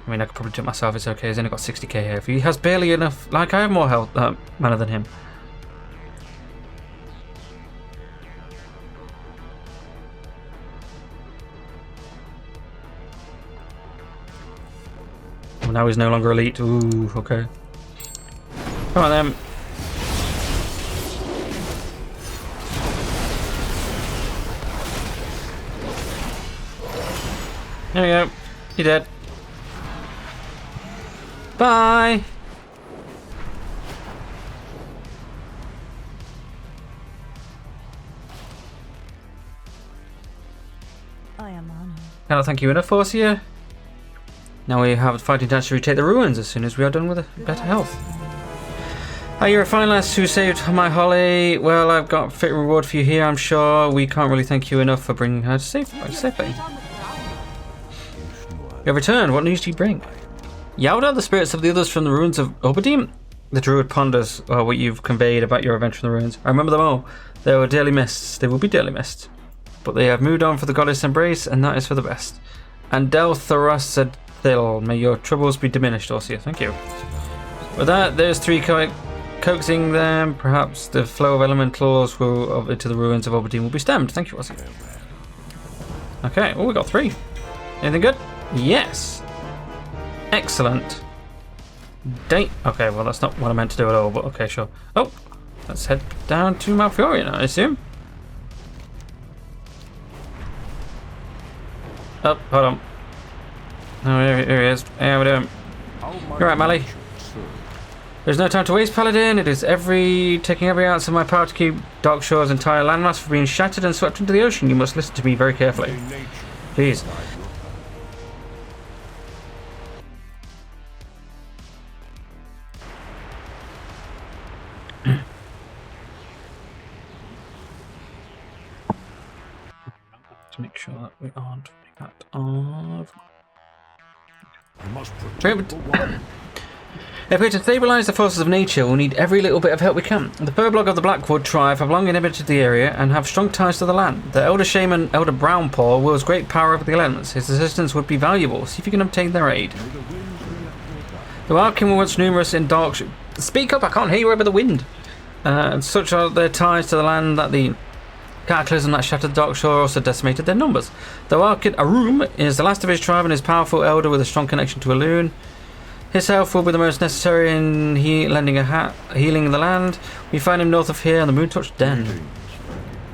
I mean, I could probably do it myself. It's okay. He's only got 60k here. If he has barely enough, like I have more health, mana than him. Oh, now he's no longer elite. Ooh, okay. Come on then. There we go. You're dead. Bye. I am honored. Cannot thank you enough, Forcia. Now we have fighting chance to retake the ruins as soon as we are done with better health. Ah, you're a fine lass who saved my Holly. Well, I've got a fit reward for you here, I'm sure. We can't really thank you enough for bringing her safely. You have returned. What news do you bring? Yelled out the spirits of the others from the ruins of Obadiah? The druid ponders what you've conveyed about your adventure in the ruins. I remember them all. They were dearly missed. They will be dearly missed. But they have moved on for the goddess embrace, and that is for the best. And Del Thoras said, Thil, may your troubles be diminished, Orsia. Thank you. With that, there's 3 coaxing them. Perhaps the flow of elementals into the ruins of Obadiah will be stemmed. Thank you, Orsia. Okay, oh, we got 3. Anything good? Yes. Excellent. Date. Okay, well, that's not what I meant to do at all, but okay, sure. Oh, let's head down to Malfurion, I assume. Oh, hold on. Oh, here he is. How we doing? You're right, Mally. There's no time to waste, Paladin. It is taking every ounce of my power to keep Darkshore's entire landmass from being shattered and swept into the ocean. You must listen to me very carefully. Please. To make sure that we aren't running that off. If we're to stabilise the forces of nature, we'll need every little bit of help we can. The Purblog of the Blackwood tribe have long inhabited the area and have strong ties to the land. The Elder Shaman, Elder Brownpaw, wields great power over the elements. His assistance would be valuable. See if you can obtain their aid. The Wildkin were once numerous in Darkshore. Speak up, I can't hear you over the wind. And such are their ties to the land that the cataclysm that shattered Darkshore also decimated their numbers. The Wildkin Arum is the last of his tribe and is a powerful elder with a strong connection to Elwynn. His help will be the most necessary in healing the land. We find him north of here on the Moontouch Den.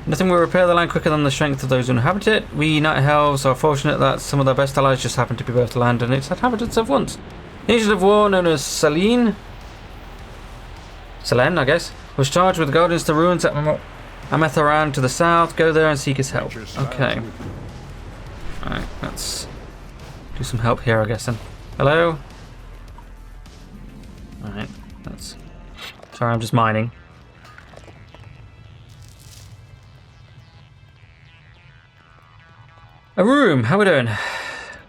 Nothing will repair the land quicker than the strength of those who inhabit it. We Night Elves are fortunate that some of their best allies just happen to be both the land and its inhabitants at once. The Agent of War, known as Selene, I guess, was charged with guarding the ruins at Ametharan to the south. Go there and seek his help. Okay. Alright, let's do some help here, I guess then. Hello? Alright, that's... Sorry, I'm just mining. A room, how we doing?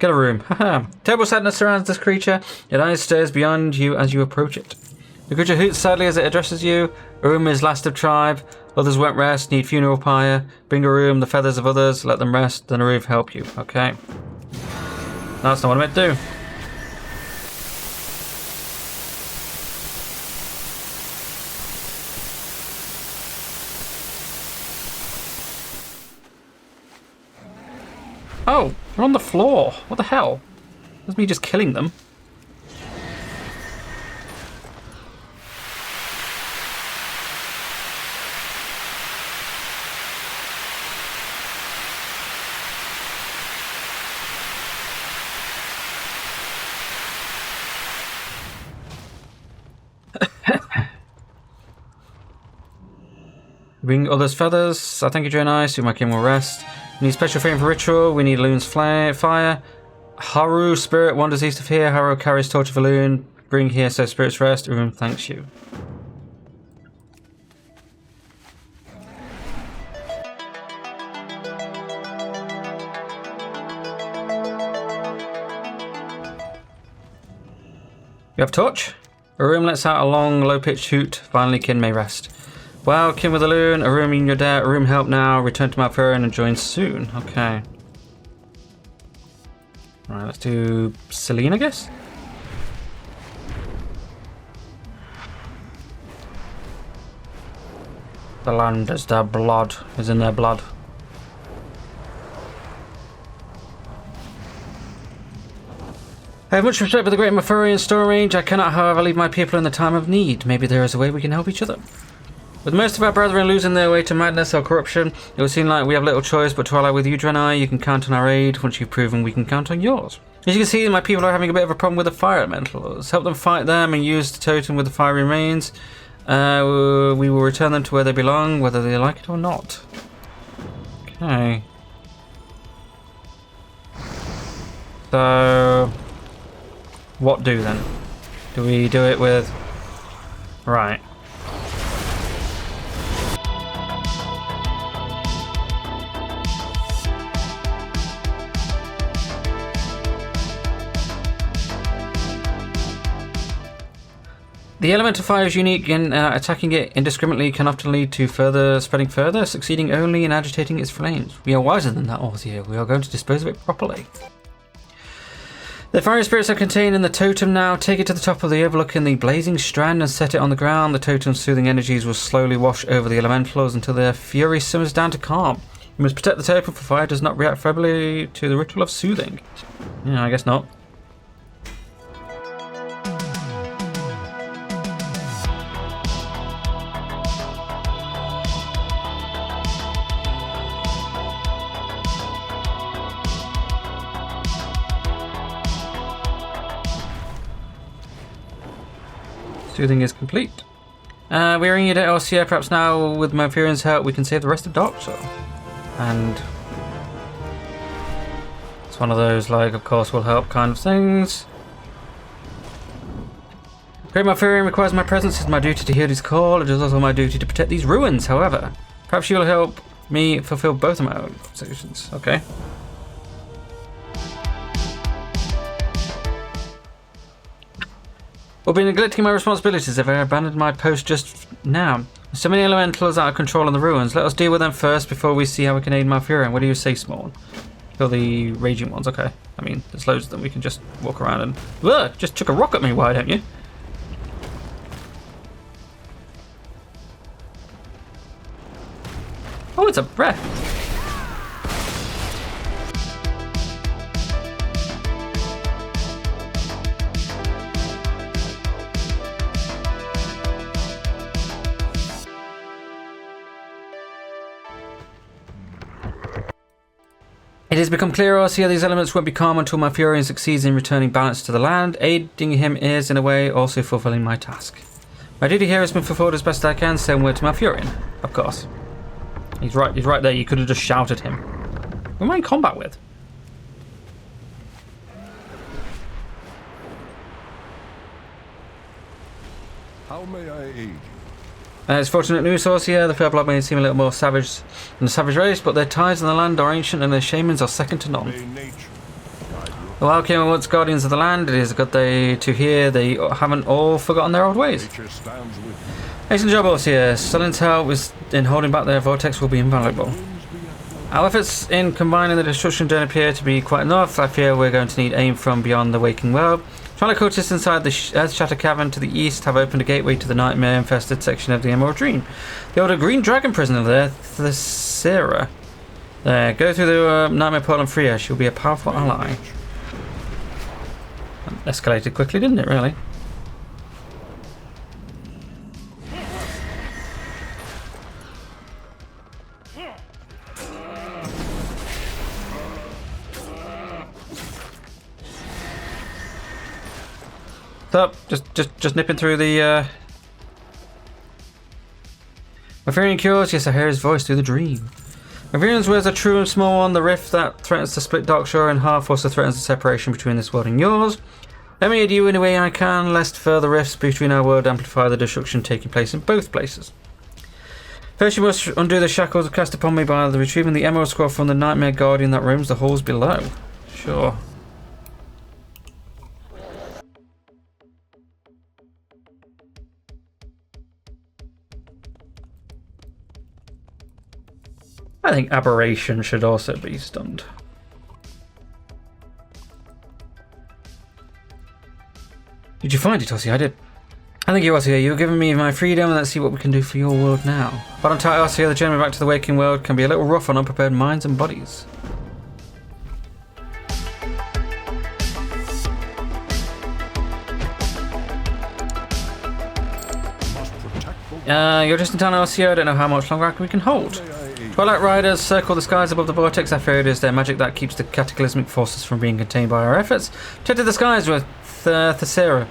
Get a room. Haha. Terrible sadness surrounds this creature. It eyes stares beyond you as you approach it. The creature hoots sadly as it addresses you. Arum is last of tribe. Others won't rest, need funeral pyre. Bring Arum the feathers of others, let them rest, then Arum help you. Okay. That's not what I meant to do. Oh, they're on the floor. What the hell? That's me just killing them. Bring others' feathers. I think you're Draenei, so my king will rest. We need special frame for ritual. We need Loon's fire. Haru, spirit wanders east of here. Haru carries torch of Elwynn. Bring here so spirits rest. Urim thanks you. You have torch? Urim lets out a long, low-pitched hoot. Finally, kin may rest. Well, kin with Elwynn, Arum in your debt, Arum help now, return to Malfurion and join soon. Okay. Alright, let's do Selene, I guess? The land is their blood, is in their blood. I have much respect for the great Mafurian storm range. I cannot, however, leave my people in the time of need. Maybe there is a way we can help each other. With most of our brethren losing their way to madness or corruption, it would seem like we have little choice but to ally with you, Draenei. You can count on our aid. Once you've proven we can count on yours. As you can see, my people are having a bit of a problem with the fire elementals. Help them fight them and use the totem with the fiery remains. We will return them to where they belong, whether they like it or not. Okay. So, what do then? Do we do it with... Right. The element of fire is unique, and attacking it indiscriminately can often lead to spreading further, succeeding only in agitating its flames. We are wiser than that, Orthia. We are going to dispose of it properly. The fiery spirits are contained in the totem now. Take it to the top of the overlooking the blazing strand and set it on the ground. The totem's soothing energies will slowly wash over the elementals until their fury simmers down to calm. You must protect the totem, for fire does not react favorably to the ritual of soothing. Yeah, I guess not. Soothing is complete. We're in it at LCA. Perhaps now, with Mafurian's help, we can save the rest of Darkshore. And it's one of those, like, of course will help kind of things. Great Mafurian requires my presence. It's my duty to hear his call. It is also my duty to protect these ruins, however. Perhaps you will help me fulfill both of my obligations. Okay. I've been neglecting my responsibilities if I abandoned my post just now. There's so many elementals out of control in the ruins. Let us deal with them first before we see how we can aid Malfurion. What do you say, Small? Kill the raging ones, okay. I mean, there's loads of them. We can just walk around and... Ugh, just took a rock at me, why don't you? Oh, it's a breath. It has become clear, Orcia, these elements won't be calm until Malfurion succeeds in returning balance to the land. Aiding him is, in a way, also fulfilling my task. My duty here has been fulfilled as best I can. Send word to Malfurion. Of course. He's right there. You could have just shouted him. Who am I in combat with? How may I aid you? It's fortunate news, Orcia. The fair blood may seem a little more savage than the savage race, but their ties in the land are ancient and their shamans are second to none. The Wild King were once guardians of the land. It is a good day to hear they haven't all forgotten their old ways. Excellent job, Orcia. Stellan's help in holding back their vortex will be invaluable. Our efforts in combining the destruction don't appear to be quite enough. I fear we're going to need aim from beyond the waking world. Tribal cultists inside the Earth-Shatter Cavern to the east have opened a gateway to the nightmare-infested section of the Emerald Dream. The older green dragon prisoner there, Thessera. There, go through the nightmare portal and free her. She'll be a powerful ally. That escalated quickly, didn't it, really? Up, just nipping through the Mafurion cures. Yes, I hear his voice through the dream. Mafurion's words are true and small one. The rift that threatens to split Darkshore in half also threatens the separation between this world and yours. Let me aid you in a way I can, lest further rifts between our world amplify the destruction taking place in both places. First you must undo the shackles cast upon me by retrieving the Emerald Scroll from the Nightmare Guardian that roams the halls below. Sure. I think Aberration should also be stunned. Did you find it, Ossie? I did. I think you, Ossie. You've given me my freedom, and let's see what we can do for your world now. But on tight, Ossie, the journey back to the waking world can be a little rough on unprepared minds and bodies. You're just in town, LCO. I don't know how much longer we can hold. Twilight Riders circle the skies above the vortex. I fear it is their magic that keeps the cataclysmic forces from being contained by our efforts. Protect the skies with Thessera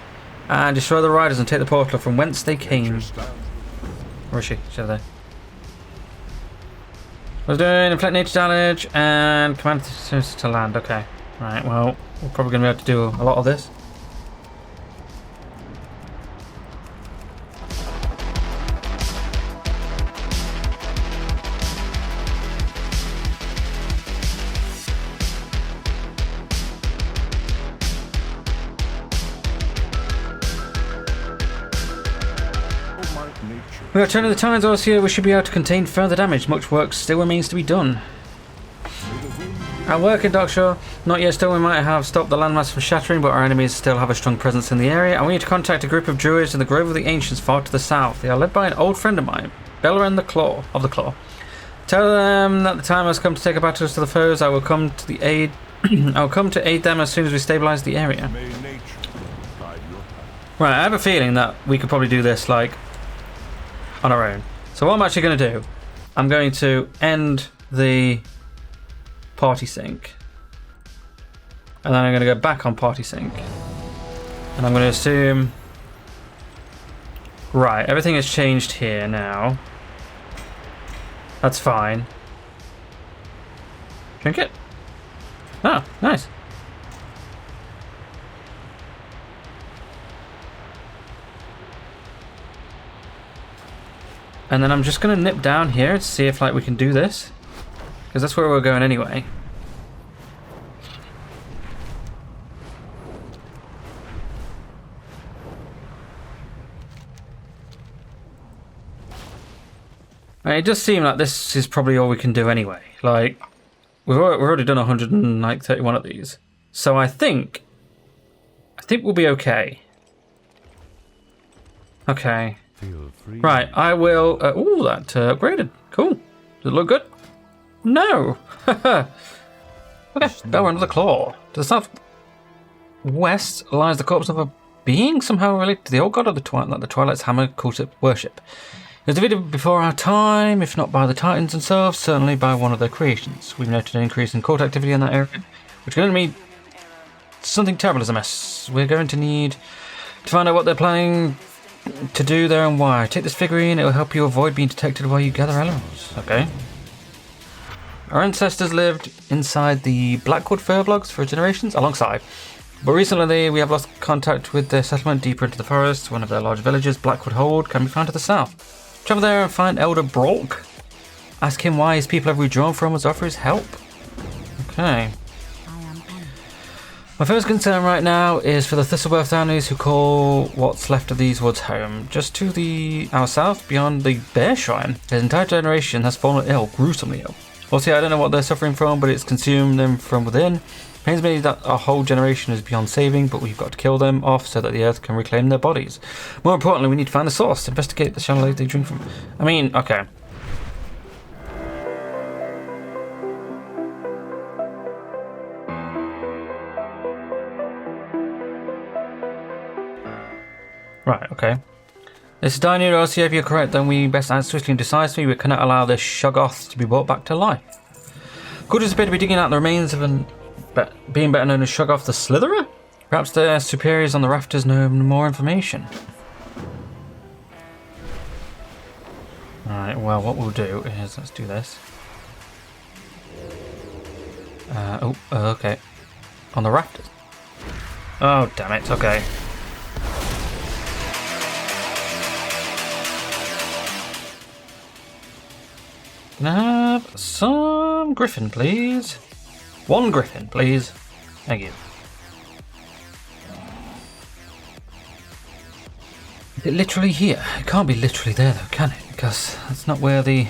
and destroy the riders and take the portal from whence they came. Where is she? She's over there. I was doing inflict nature damage and command to land. Okay. Right, well, we're probably going to be able to do a lot of this. We are turning the tides, Orsia. We should be able to contain further damage. Much work still remains to be done. Our work in Darkshore, not yet still. We might have stopped the landmass from shattering, but our enemies still have a strong presence in the area. And we need to contact a group of druids in the Grove of the Ancients far to the south. They are led by an old friend of mine, Beleren the Claw of the Claw. Tell them that the time has come to take a battle to the foes. I will come to the aid. I will come to aid them as soon as we stabilize the area. Right, I have a feeling that we could probably do this like on our own. So what I'm actually going to do, I'm going to end the party sync, and then I'm going to go back on party sync, and I'm going to assume, right, everything has changed here now. That's fine. Drink it. Oh, nice. And then I'm just going to nip down here to see if like we can do this, because that's where we're going anyway. And it does seem like this is probably all we can do anyway. Like, we've already done 131 of these, so I think we'll be okay. Okay. Right, I will. Ooh, that upgraded. Cool. Does it look good? No. Okay. Beleren of the Claw. To the southwest lies the corpse of a being somehow related to the old god of the Twilight, the Twilight's hammer cultic worship. It was defeated before our time, if not by the Titans themselves, certainly by one of their creations. We've noted an increase in cult activity in that area, which is going to mean something terrible as a mess. We're going to need to find out what they're planning to do there and why. Take this figurine, it will help you avoid being detected while you gather elements. Okay. Our ancestors lived inside the Blackwood Furblocks for generations, alongside. But recently we have lost contact with their settlement deeper into the forest. One of their large villages, Blackwood Hold, can be found to the south. Travel there and find Elder Brolk. Ask him why his people have withdrawn from us, offer his help. Okay. My first concern right now is for the Thistleworth families who call what's left of these woods home. Just to our south, beyond the Bear Shrine, his entire generation has fallen ill, gruesomely ill. Also, I don't know what they're suffering from, but it's consumed them from within. Pains me that our whole generation is beyond saving, but we've got to kill them off so that the earth can reclaim their bodies. More importantly, we need to find the source, investigate the shallow lake they drink from. I mean, okay. Right, okay. This is Dynir Orsia. If you're correct, then we best act swiftly and decisively. We cannot allow this Shoggoth to be brought back to life. Cultists appear to be digging out the remains of being better known as Shoggoth the Slitherer? Perhaps their superiors on the rafters know more information. Alright, well, what we'll do is, let's do this. Okay. On the rafters. Oh, damn it, okay. Can I have some griffin, please? One griffin, please. Thank you. Is it literally here? It can't be literally there, though, can it? Because that's not where the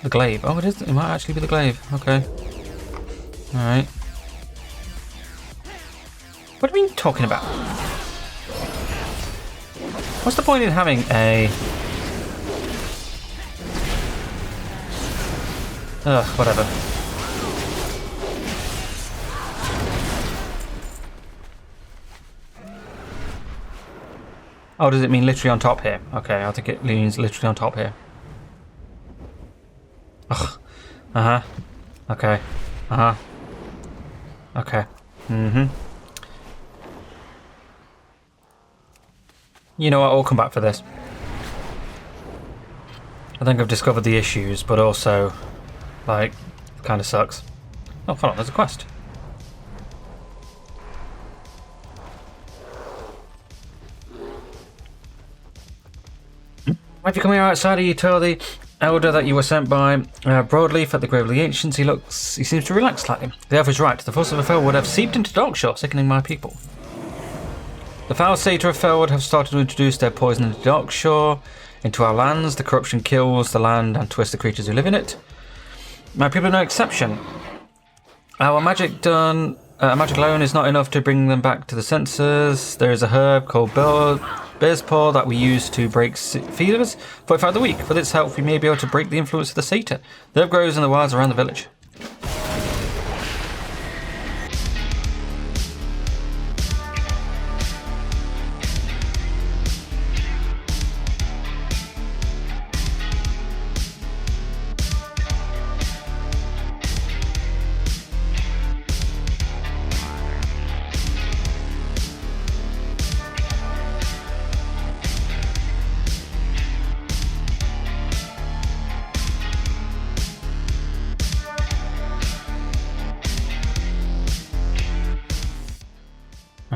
glaive. Oh, it is. It might actually be the glaive. Okay. All right. What are we talking about? What's the point in having a? Ugh, whatever. Oh, does it mean literally on top here? Okay, I think it means literally on top here. Ugh. Uh-huh. Okay. Uh-huh. Okay. Mm-hmm. You know what, I'll come back for this. I think I've discovered the issues, but also, like, kind of sucks. Oh, hold on, there's a quest. If you come here outside, you tell the elder that you were sent by Broadleaf at the Grave of the Ancients. He seems to relax slightly. The elf is right. The forces of Felwood have seeped into Darkshore, sickening my people. The foul satyr of Felwood have started to introduce their poison into Darkshore, into our lands. The corruption kills the land and twists the creatures who live in it. My people are no exception. Our magic alone is not enough to bring them back to the senses. There is a herb called Bear's Paw that we use to break fevers 45 of the week. With its help, we may be able to break the influence of the satyr. The herb grows in the wilds around the village.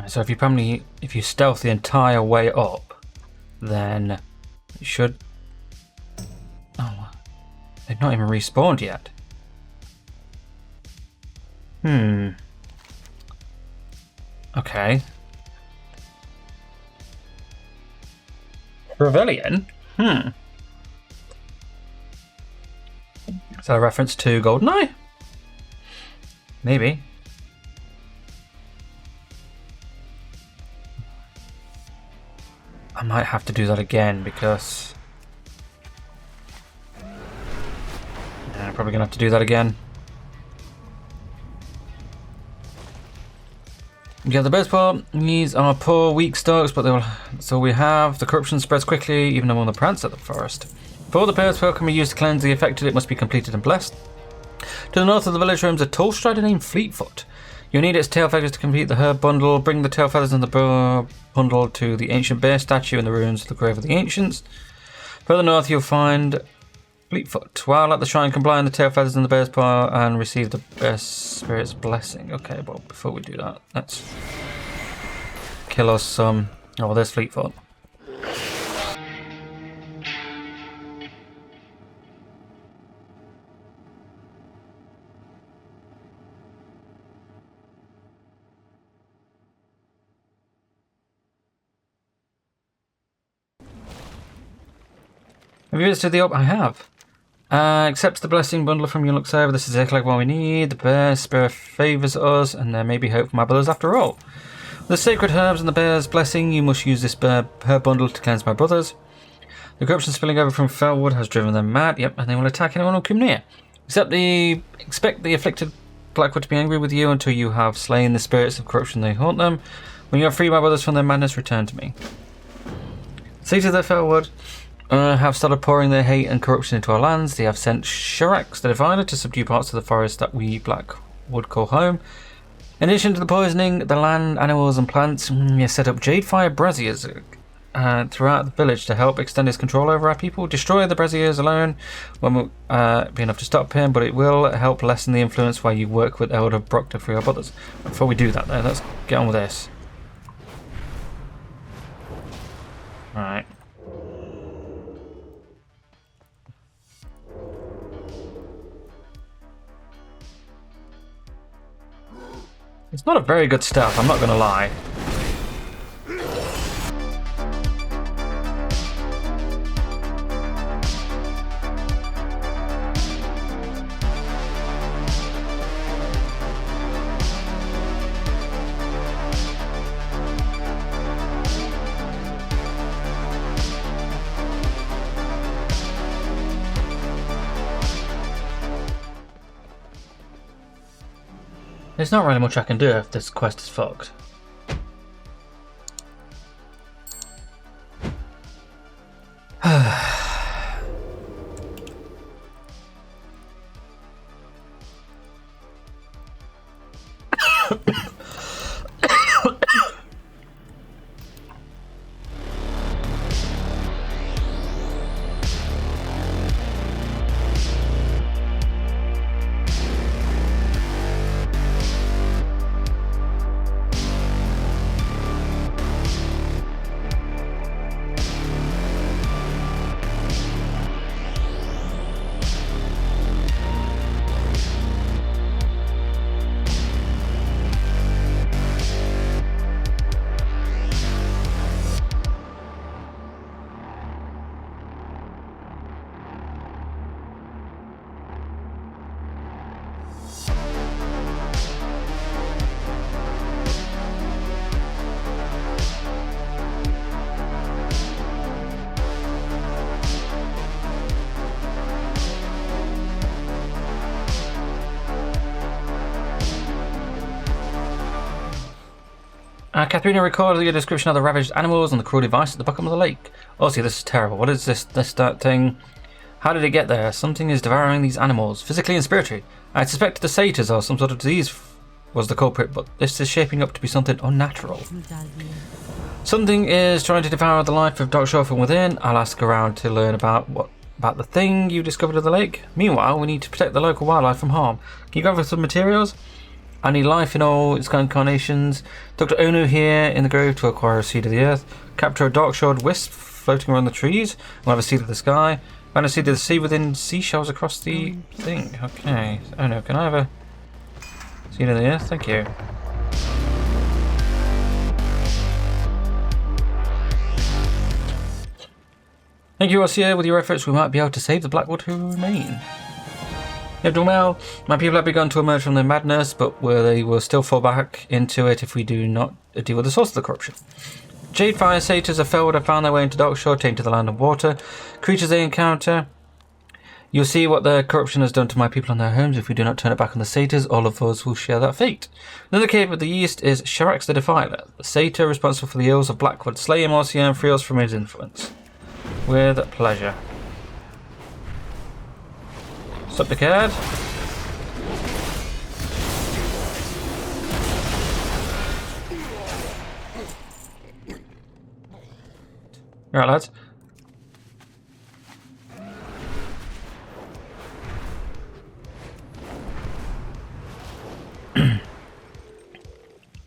So if you stealth the entire way up, then you should. Oh, they've not even respawned yet. Okay. Rebellion? Is that a reference to GoldenEye? Maybe. I might have to do that again because I'm probably gonna have to do that again. Yeah, the best part, these are poor, weak stalks, but that's all we have. The corruption spreads quickly, even among the plants of the forest. Before the bear's spell can be used to cleanse the affected, it must be completed and blessed. To the north of the village roams a tall strider named Fleetfoot. You need its tail feathers to complete the herb bundle. Bring the tail feathers and the bundle to the ancient bear statue in the ruins of the Grave of the Ancients. Further north, you'll find Fleetfoot. While at the shrine, combine the tail feathers and the bear's paw and receive the bear spirit's blessing. Okay, well, before we do that, let's kill us some. Oh, there's Fleetfoot. Have you visited the op? I have. Accepts the blessing bundle from your looks over. This is exactly what we need. The bear spirit favours us, and there may be hope for my brothers after all. With the sacred herbs and the bear's blessing, you must use this herb bundle to cleanse my brothers. The corruption spilling over from Felwood has driven them mad. Yep, and they will attack anyone who come near. Expect the afflicted Blackwood to be angry with you until you have slain the spirits of corruption they haunt them. When you have freed my brothers from their madness, return to me. Say to the Felwood. Have started pouring their hate and corruption into our lands. They have sent Sharax, the Diviner, to subdue parts of the forest that we Blackwood call home. In addition to the poisoning, the land, animals and plants, he has set up Jadefire braziers throughout the village to help extend his control over our people. Destroy the braziers alone won't be enough to stop him, but it will help lessen the influence while you work with Elder Brock to free our brothers. Before we do that though, let's get on with this. Alright. It's not a very good stuff, I'm not going to lie. There's not really much I can do if this quest is fucked. Katharina recorded your description of the ravaged animals and the cruel device at the bottom of the lake. Also, this is terrible. What is that thing? How did it get there? Something is devouring these animals, physically and spiritually. I suspected the satyrs or some sort of disease was the culprit, but this is shaping up to be something unnatural. Something is trying to devour the life of Darkshore from within. I'll ask around to learn about the thing you discovered of the lake. Meanwhile, we need to protect the local wildlife from harm. Can you go over some materials? I need life in all its incarnations. Dr. Onu here in the grove to acquire a seed of the earth. Capture a dark-shored wisp floating around the trees. We'll have a seed of the sky. Find a seed of the sea within seashells across the thing. Okay. Oh no, can I have a seed of the earth? Thank you. Thank you, Ossia. With your efforts, we might be able to save the Blackwood who remain. Yeah, well, my people have begun to emerge from their madness, but they will still fall back into it if we do not deal with the source of the corruption. Jade Fire Satyrs of Felwood have found their way into Darkshore, tainted the land and water. Creatures they encounter. You'll see what their corruption has done to my people and their homes. If we do not turn it back on the Satyrs, all of us will share that fate. In the cave of the east is Sharax the Defiler, the Satyr responsible for the ills of Blackwood. Slay him, Ossia, and free us from his influence. With pleasure. Stop the card. Alright, lads.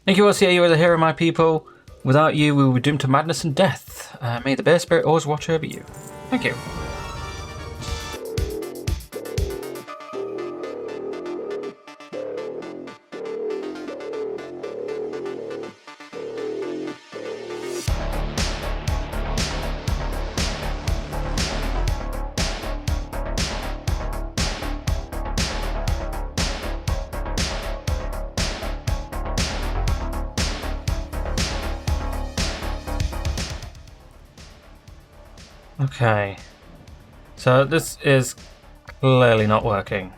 Thank you, Ossia. You are the hero of my people. Without you, we will be doomed to madness and death. May the Bear Spirit always watch over you. Thank you. Okay, so this is clearly not working.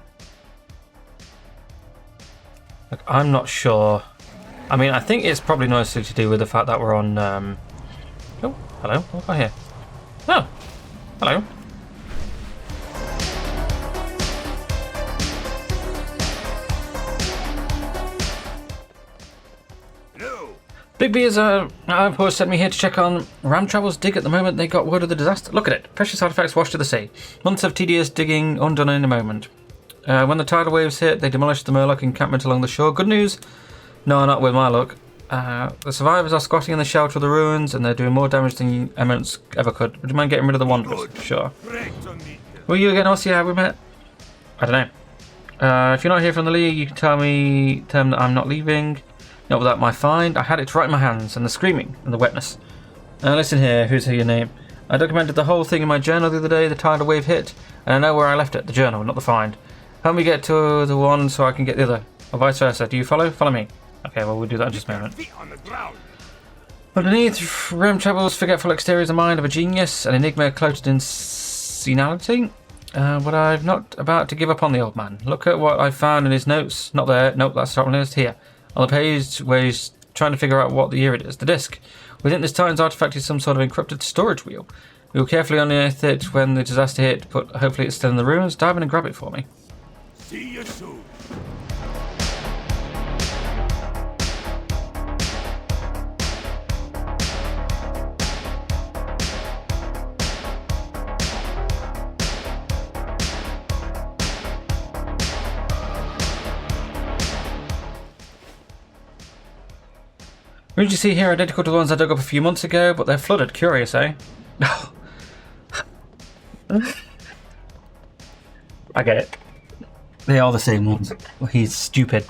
Look, I'm not sure. I mean, I think it's probably mostly to do with the fact that we're on. Oh, hello. What have I here? Oh, hello. Big B is outpost sent me here to check on Ram Travel's dig at the moment they got word of the disaster. Look at it. Precious artifacts washed to the sea. Months of tedious digging undone in a moment. When the tidal waves hit, they demolished the Murloc encampment along the shore. Good news? No, not with my luck. The survivors are squatting in the shelter of the ruins and they're doing more damage than Eminence ever could. Would you mind getting rid of the Wanderers? Sure. Will you again, Ossie? Have we met? I don't know. If you're not here from the League, you can tell them that I'm not leaving. Not without my find. I had it right in my hands, and the screaming and the wetness. Listen here, who's your name? I documented the whole thing in my journal the other day. The tidal wave hit, and I know where I left it. The journal, not the find. Help me get to the one so I can get the other, or vice versa. Do you follow? Follow me. Okay, well we'll do that in just a moment. Underneath, Ram Travel's forgetful exterior is the mind of a genius, an enigma cloaked in senility. But I'm not about to give up on the old man. Look at what I found in his notes. Not there. Nope, that's not list here. On the page where he's trying to figure out what the year it is. The disc. We think this Titan's artifact is some sort of encrypted storage wheel. We will carefully unearth it when the disaster hit, but hopefully it's still in the ruins. Dive in and grab it for me. See you soon. Rooms you see here are identical to the ones I dug up a few months ago, but they're flooded. Curious, eh? I get it. They are the same ones. He's stupid.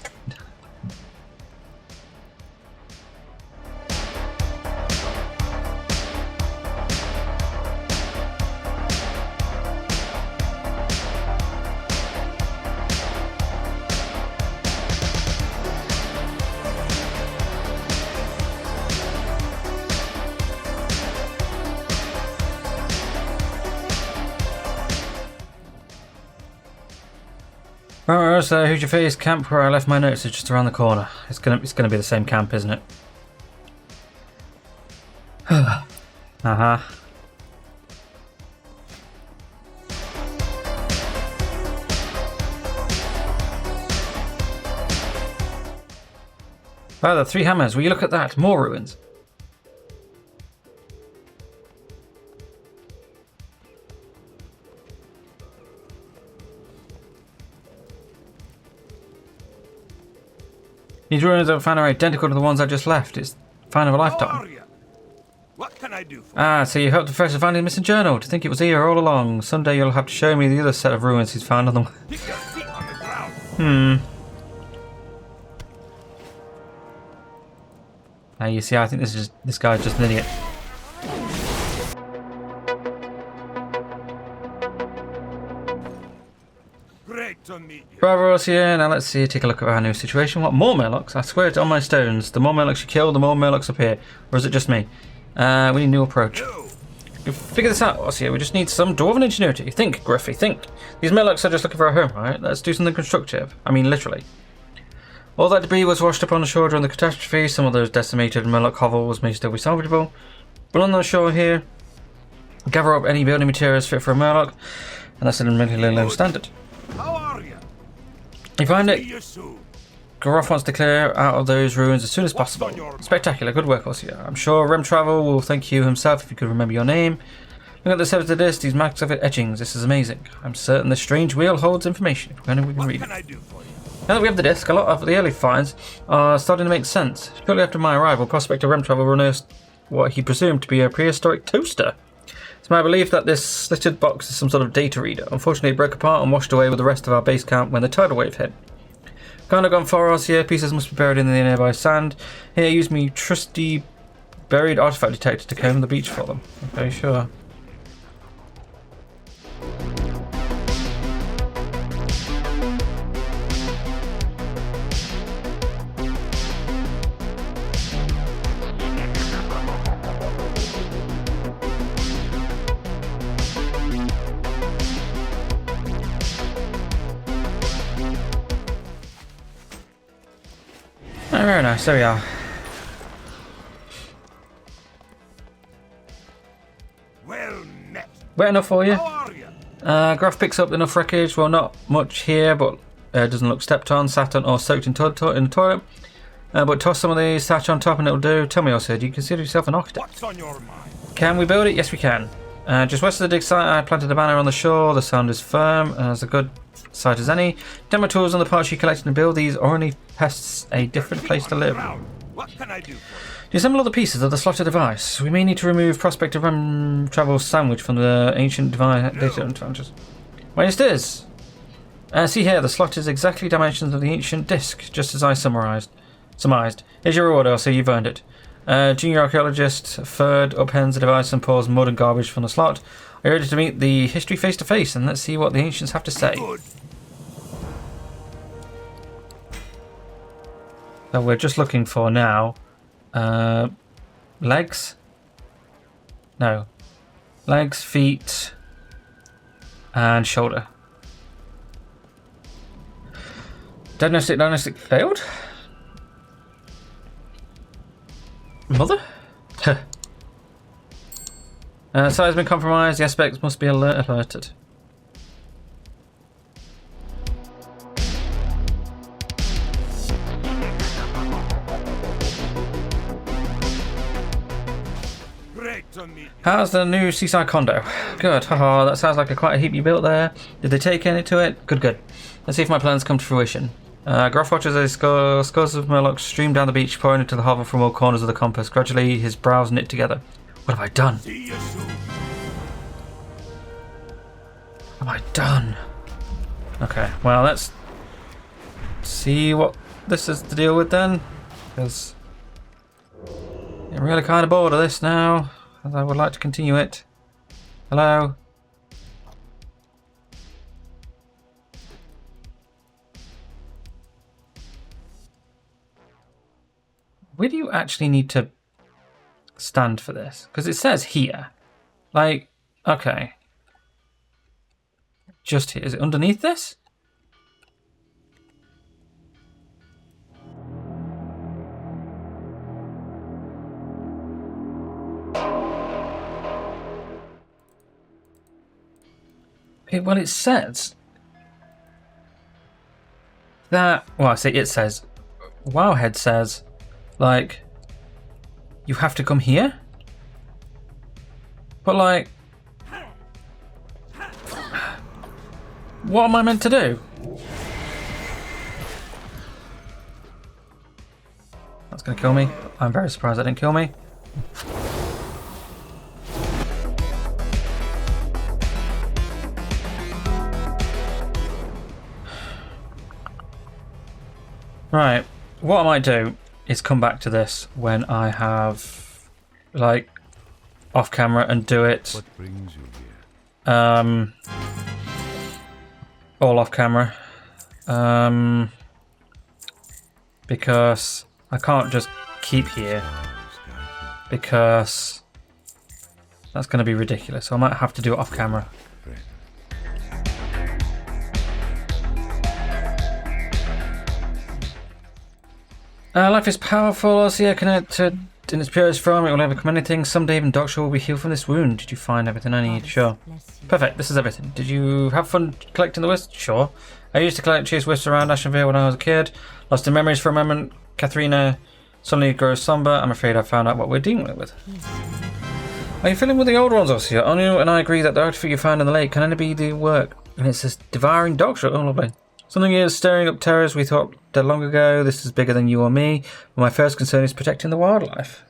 Alright, so who's your face? Camp where I left my notes is just around the corner. It's gonna be the same camp, isn't it? Uh-huh. Wow, the 3 hammers. Will you look at that? More ruins. These ruins I found are identical to the ones I just left. It's find of a How lifetime. are you? What can I do for Ah, so you helped the professor find his missing journal. To think it was here all along. Someday you'll have to show me the other set of ruins he's found on them. you? Keep your feet on the ground. Now you see, I think this guy's just an idiot. Great to meet you. Bravo, here. Now let's see. Take a look at our new situation. What more Murlocs? I swear it's on my stones. The more Murlocs you kill, the more Murlocs appear. Or is it just me? We need a new approach. No. You figure this out, Ossia. We just need some dwarven ingenuity. Think, Griffey, think. These Murlocs are just looking for a home, right? Let's do something constructive. I mean, literally. All that debris was washed up on the shore during the catastrophe. Some of those decimated Murloc hovels may still be salvageable. But on the shore here, gather up any building materials fit for a Murloc, and that's an admittedly low standard. How are you? You find See it? you soon. Garoth wants to clear out of those ruins as soon as possible. on your mind? Spectacular, good work, Ossia. I'm sure Rem Travel will thank you himself if you could remember your name. Look at the surface of this, these max of etchings. This is amazing. I'm certain this strange wheel holds information. If we can What read can it. I do for you? Now that we have the disc, a lot of the early finds are starting to make sense. Shortly after my arrival, Prospector Rem Travel unearthed what he presumed to be a prehistoric toaster. It's my belief that this slitted box is some sort of data reader. Unfortunately, it broke apart and washed away with the rest of our base camp when the tidal wave hit. Kind of gone far out here. Pieces must be buried in the nearby sand. Here, use me trusty buried artifact detector to comb the beach for them. Okay, sure. Oh, very nice, there we are. Well met. Wet enough for you? How are you? Graph picks up enough wreckage. Well, not much here, but doesn't look stepped on, sat on, or soaked in the toilet. But toss some of these, thatch on top and it'll do. Tell me, Ossia, do you consider yourself an architect? What's on your mind? Can we build it? Yes, we can. Just west of the dig site, I planted a banner on the shore. The sound is firm, as a good site as any. Demo tools on the parts you collected to build these only pests a different place to live. Ground. What can I do for you? Assemble all the pieces of the slotted device. We may need to remove Prospector Rem Travel's sandwich from the ancient device data advantages. Well, it is. See here, the slot is exactly dimensions of the ancient disc, just as I surmised. Here's your reward, so you've earned it. Junior archaeologist third upends the device and pours mud and garbage from the slot. Are you ready to meet the history face to face, and let's see what the ancients have to say. Good. So we're just looking for now legs? No. Legs, feet, and shoulder. Diagnostic failed? Mother? Site has been compromised. The aspects must be alerted. Great to meet you. How's the new seaside condo? Good. Haha, that sounds like quite a heap you built there. Did they take any to it? Good. Let's see if my plans come to fruition. Groff watches as scores of Murlocs stream down the beach, pouring into the hovel from all corners of the compass. Gradually, his brows knit together. What have I done? See you soon. What have I done? Okay, well, let's see what this is to deal with then. Because I'm really kind of bored of this now. And I would like to continue it. Hello? Where do you actually need to stand for this? Because it says here. Like, okay. Just here. Is it underneath this? Well, it says that. Well, I say it says. Wowhead says, like, you have to come here. But like, what am I meant to do? That's gonna kill me. I'm very surprised that didn't kill me. Right, what I might do is come back to this when I have, like, off camera and do it. What brings you here? All off camera. Because I can't just keep here, because that's going to be ridiculous. So I might have to do it off camera. Life is powerful. Osea connected in its purest form. It will overcome anything. Someday even Darkshore will be healed from this wound. Did you find everything I need? Sure. Perfect. This is everything. Did you have fun collecting the wisps? Sure. I used to chase wisps around Ashenvale when I was a kid. Lost in memories for a moment. Katharina suddenly grows somber. I'm afraid I found out what we're dealing with. Are you feeling with the old ones, Osea? Anu and I agree that the artifact you found in the lake can only be the work. And it says devouring Darkshore. Oh, lovely. Something is stirring up terrors we thought dead long ago. This is bigger than you or me. But my first concern is protecting the wildlife.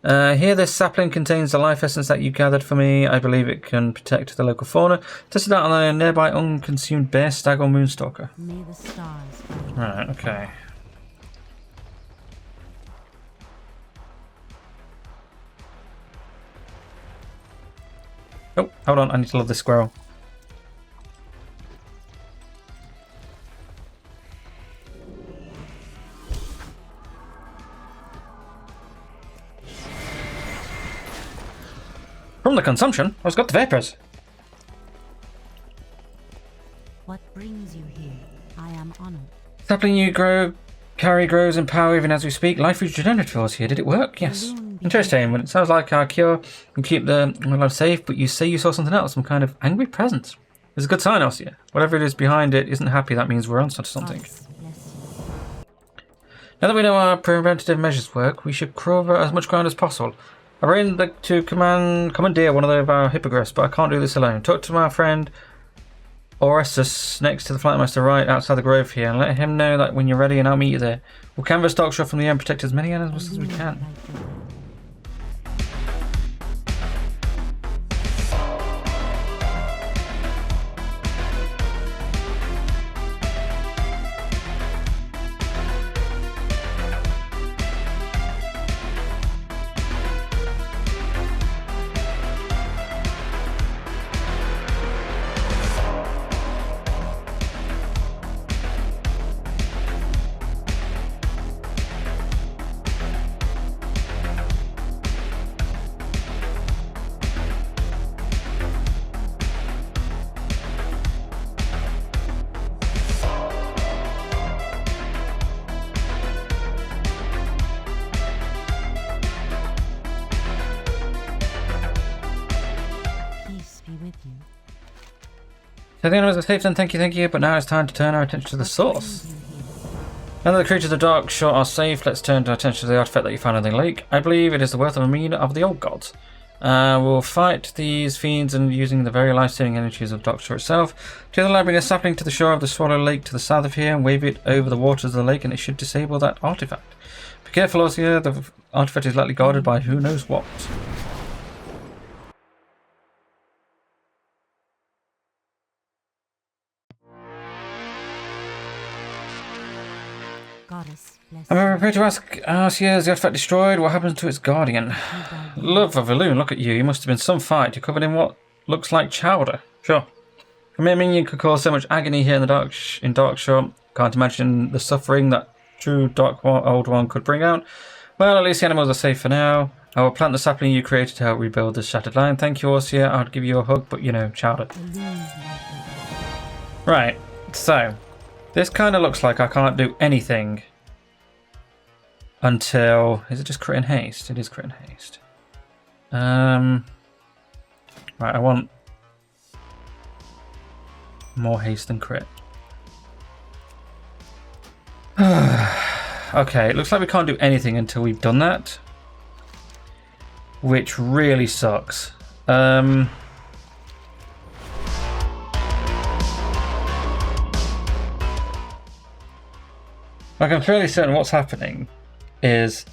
Here, this sapling contains the life essence that you gathered for me. I believe it can protect the local fauna. Test it out on a nearby unconsumed bear, stag, or moonstalker. May the stars Right, okay. Oh, hold on. I need to love this squirrel. From the consumption, I've got the vapors. What brings you here? I am honored. Sapling you carry grows in power even as we speak. Life regenerative force here. Did it work? Yes. Interesting. Well, it sounds like our cure can keep the wildlife safe, but you say you saw something else, some kind of angry presence. It's a good sign, Osea. Whatever it is behind it isn't happy. That means we're on to something. Now that we know our preventative measures work, we should cover as much ground as possible. I've arranged to commandeer one of our hippogriffs, but I can't do this alone. Talk to my friend Orestes next to the Flightmaster right outside the grove here, and let him know that when you're ready, and I'll meet you there. We'll canvass Darkshore from the air and protect as many animals as we can. So the animals are safe then, thank you, but now it's time to turn our attention to the source. Now that the creatures of Darkshore are safe, let's turn our attention to the artifact that you found in the lake. I believe it is the worth of a million of the old gods. We'll fight these fiends and using the very life-saving energies of Darkshore itself. Together I'll bring a sapling to the shore of the Swallow Lake to the south of here and wave it over the waters of the lake, and it should disable that artifact. Be careful, Osea, the artifact is likely guarded by who knows what. I'm afraid to ask, Osea, is the artifact destroyed? What happens to its guardian? Love of Elwynn, look at you. You must have been some fight. You're covered in what looks like chowder. Sure. A mere minion could cause so much agony here in Darkshore. Can't imagine the suffering that true Old One could bring out. Well, at least the animals are safe for now. I will plant the sapling you created to help rebuild this shattered line. Thank you, Osea. I'd give you a hug, but you know, chowder. Right, so this kind of looks like I can't do anything until... Is it just crit and haste? It is crit and haste. Right, I want more haste than crit. Okay, it looks like we can't do anything until we've done that, which really sucks. Like, I'm fairly certain what's happening is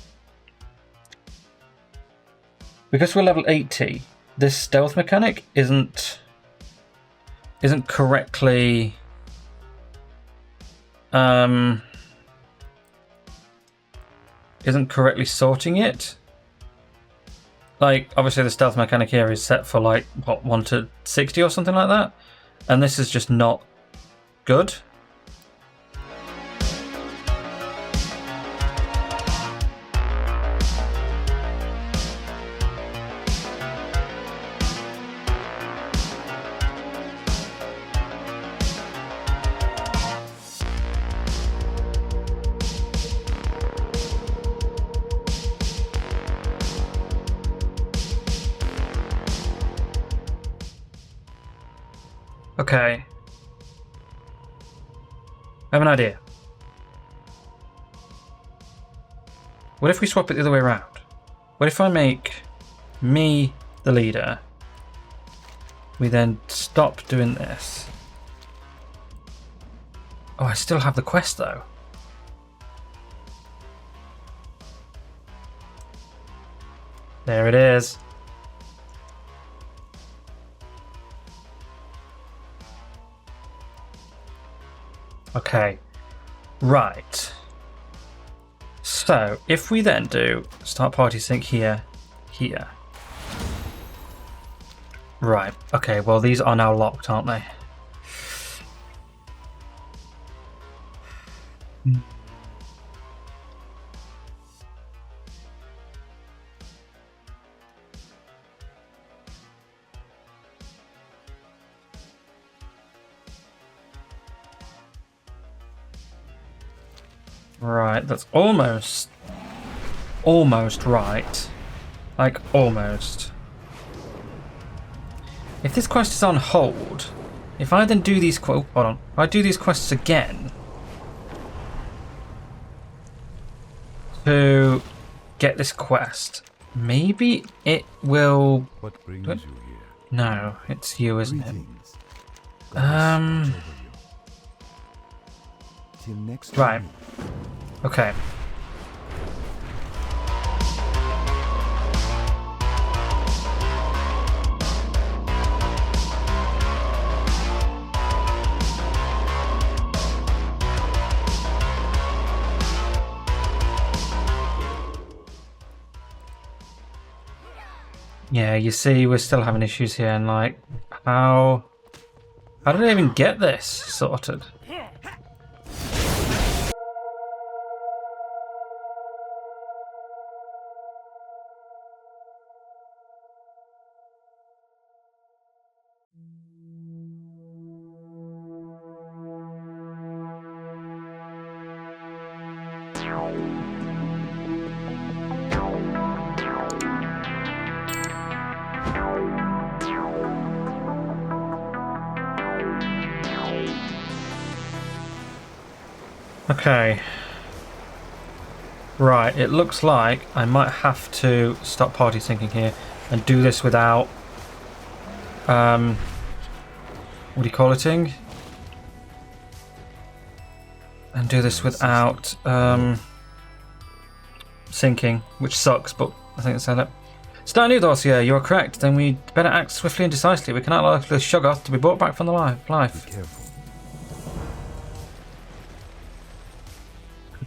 because we're level 80, this stealth mechanic isn't correctly sorting it. Like, obviously the stealth mechanic here is set for like what, 1 to 60 or something like that, and this is just not good. Okay. I have an idea. What if we swap it the other way around? What if I make me the leader? We then stop doing this. Oh, I still have the quest though. There it is. Okay, right. So, if we then do start party sync here, here. Right, okay, well these are now locked, aren't they? Right, that's almost right. Like, almost. If this quest is on hold, if I then do these hold on, if I do these quests again to get this quest, maybe it will. What brings you here? No, it's you, isn't it? Till next Right. time. Okay. Yeah, you see, we're still having issues here, and like, how did I even get this sorted? Okay. Right, it looks like I might have to stop party syncing here and do this without what do you call it-ing? And do this without syncing, which sucks, but I think it's it. Start a new dossier, you are correct. Then we better act swiftly and decisively. We cannot allow the Shoggoth to be brought back from the life. Be careful.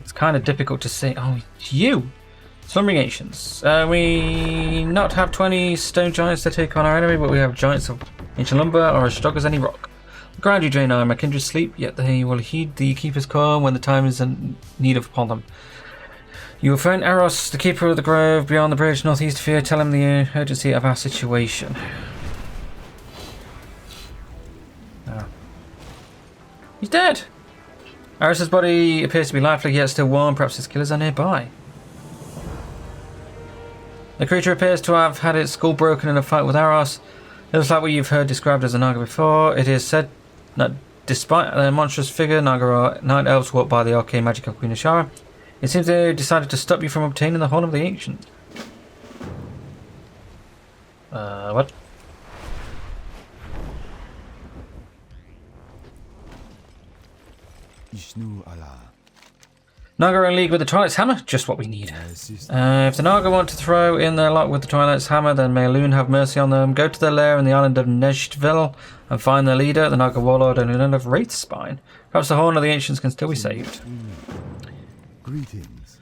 It's kind of difficult to see. Oh, it's you! Slumbering Ancients. We not have 20 stone giants to take on our enemy, but we have giants of ancient lumber or as strong as any rock. Ground you, Draenei, my kindred sleep, yet they will heed the Keeper's call when the time is in need of upon them. You will find Eros, the Keeper of the Grove, beyond the bridge, northeast of here. Tell him the urgency of our situation. Oh. He's dead! Eris's body appears to be lifeless, yet still warm. Perhaps his killers are nearby. The creature appears to have had its skull broken in a fight with Aros. It looks like what you've heard described as a Naga before. It is said that despite their monstrous figure, Naga are night elves walked by the arcane magic of Queen Ashara. It seems they decided to stop you from obtaining the Horn of the Ancient. What? Ishnu Allah. Naga are in league with the Twilight's Hammer, just what we need. If the Naga want to throw in their lot with the Twilight's Hammer, then may Elwynn have mercy on them. Go to their lair in the island of Nejtville and find their leader, the Naga warlord, and another of Wraithspine. Perhaps the Horn of the Ancients can still be saved. Greetings.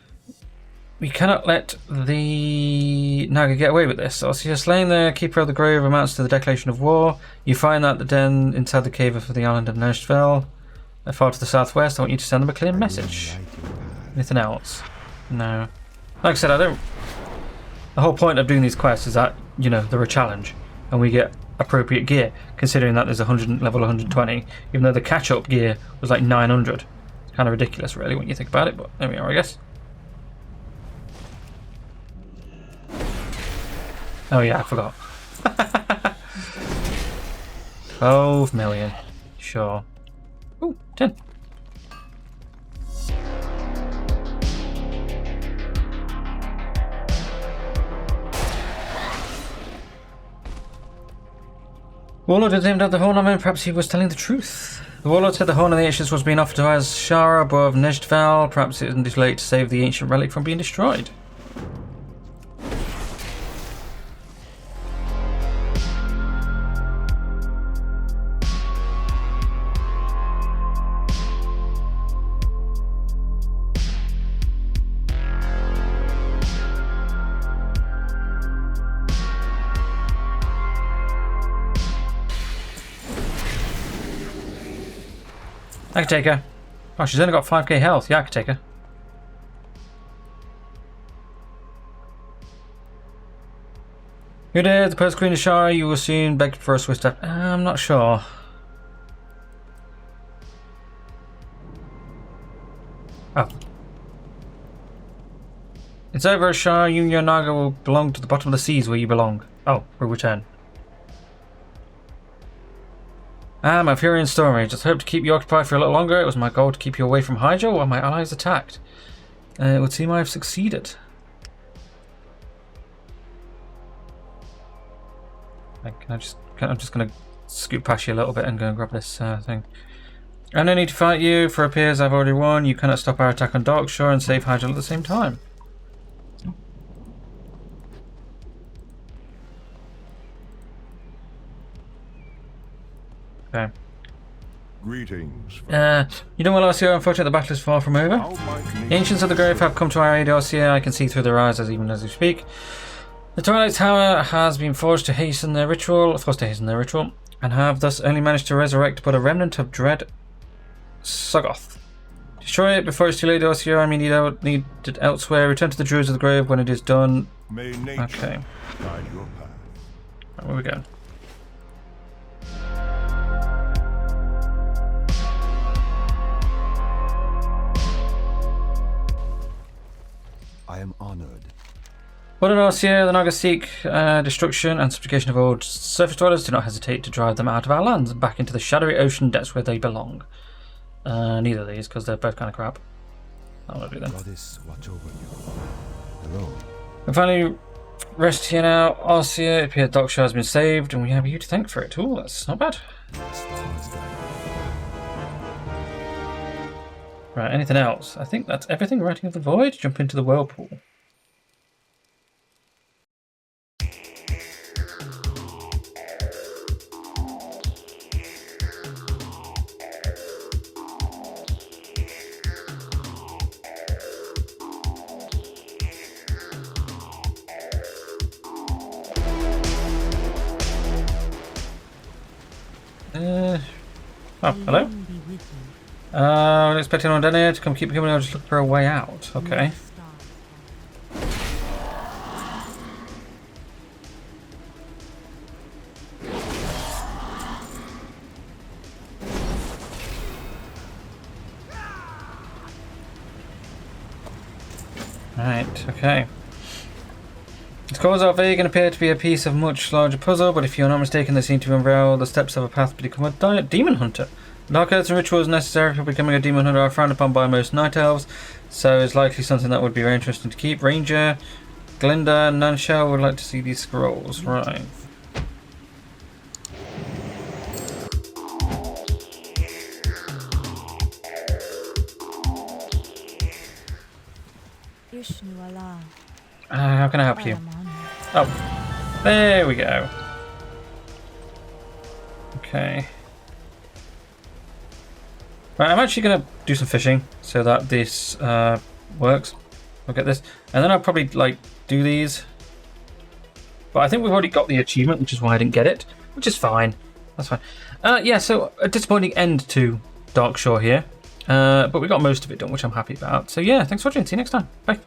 We cannot let the Naga get away with this. So you're slaying the Keeper of the Grove amounts to the declaration of war. You find that the den inside the cave of the island of Nejtville, far to the southwest. I want you to send them a clear message. Anything else? No. Like I said, I don't... The whole point of doing these quests is that, you know, they're a challenge. And we get appropriate gear, considering that there's level 120, even though the catch-up gear was like 900. It's kind of ridiculous, really, when you think about it, but there we are, I guess. Oh yeah, I forgot. 12 million. Sure. Ooh, 10. Warlord had aimed at the Horn of him, perhaps he was telling the truth. The Warlord said the Horn of the Ancients was being offered to Azshara above Nejtville. Perhaps it isn't too late to save the ancient relic from being destroyed. I can take her. Oh, she's only got 5k health. Yeah, I can take her. Who did the post Queen of Shara? You will soon beg for a swift step. I'm not sure. Oh. It's over, Shara. You and your Naga will belong to the bottom of the seas where you belong. Oh, we'll return. My Fury in Stormrage. I hope to keep you occupied for a little longer. It was my goal to keep you away from Hydra while my allies attacked. It would seem I have succeeded. I'm just going to scoot past you a little bit and go and grab this thing. I no need to fight you, for it appears I've already won. You cannot stop our attack on Darkshore and save Hydra at the same time. Okay. Greetings. You know what, Arcia? Unfortunately, the battle is far from over. The Ancients of the Grove have come to our aid, Arcia. I can see through their eyes even as we speak. The Twilight Tower has been forged to hasten their ritual, and have thus only managed to resurrect but a remnant of dread Soggoth. Destroy it before it's too late, Arcia. I mean, need it elsewhere. Return to the Druids of the Grove when it is done. May nature Okay. guide your path. Right, where we going? I am honored. What an Arcia, the Naga seek destruction and subjugation of all surface dwellers. Do not hesitate to drive them out of our lands and back into the shadowy ocean depths where they belong. Neither of these, because they're both kind of crap. I don't want to do them. Goddess, watch over you. Hello. And finally, rest here now. Arcia, it appears Darkshore has been saved, and we have you to thank for it. Ooh, that's not bad. The stars guide Right, anything else? I think that's everything. Writing of the Void, jump into the whirlpool. Oh, hello? I'm expecting anyone down here to come keep coming. I'll just look for a way out. Okay. Right, okay. Let's cores are vague and appear to be a piece of much larger puzzle, but if you're not mistaken, they seem to unravel the steps of a path to become a demon hunter. Dark arts and rituals necessary for becoming a demon hunter are frowned upon by most night elves, so it's likely something that would be very interesting to keep. Ranger, Glinda, Nanshell would like to see these scrolls. Right. How can I help you? Oh, there we go. Okay. Right, I'm actually going to do some fishing so that this works. Look at this. And then I'll probably, like, do these. But I think we've already got the achievement, which is why I didn't get it. Which is fine. That's fine. Yeah, so a disappointing end to Darkshore here. But we got most of it done, which I'm happy about. So yeah, thanks for watching. See you next time. Bye.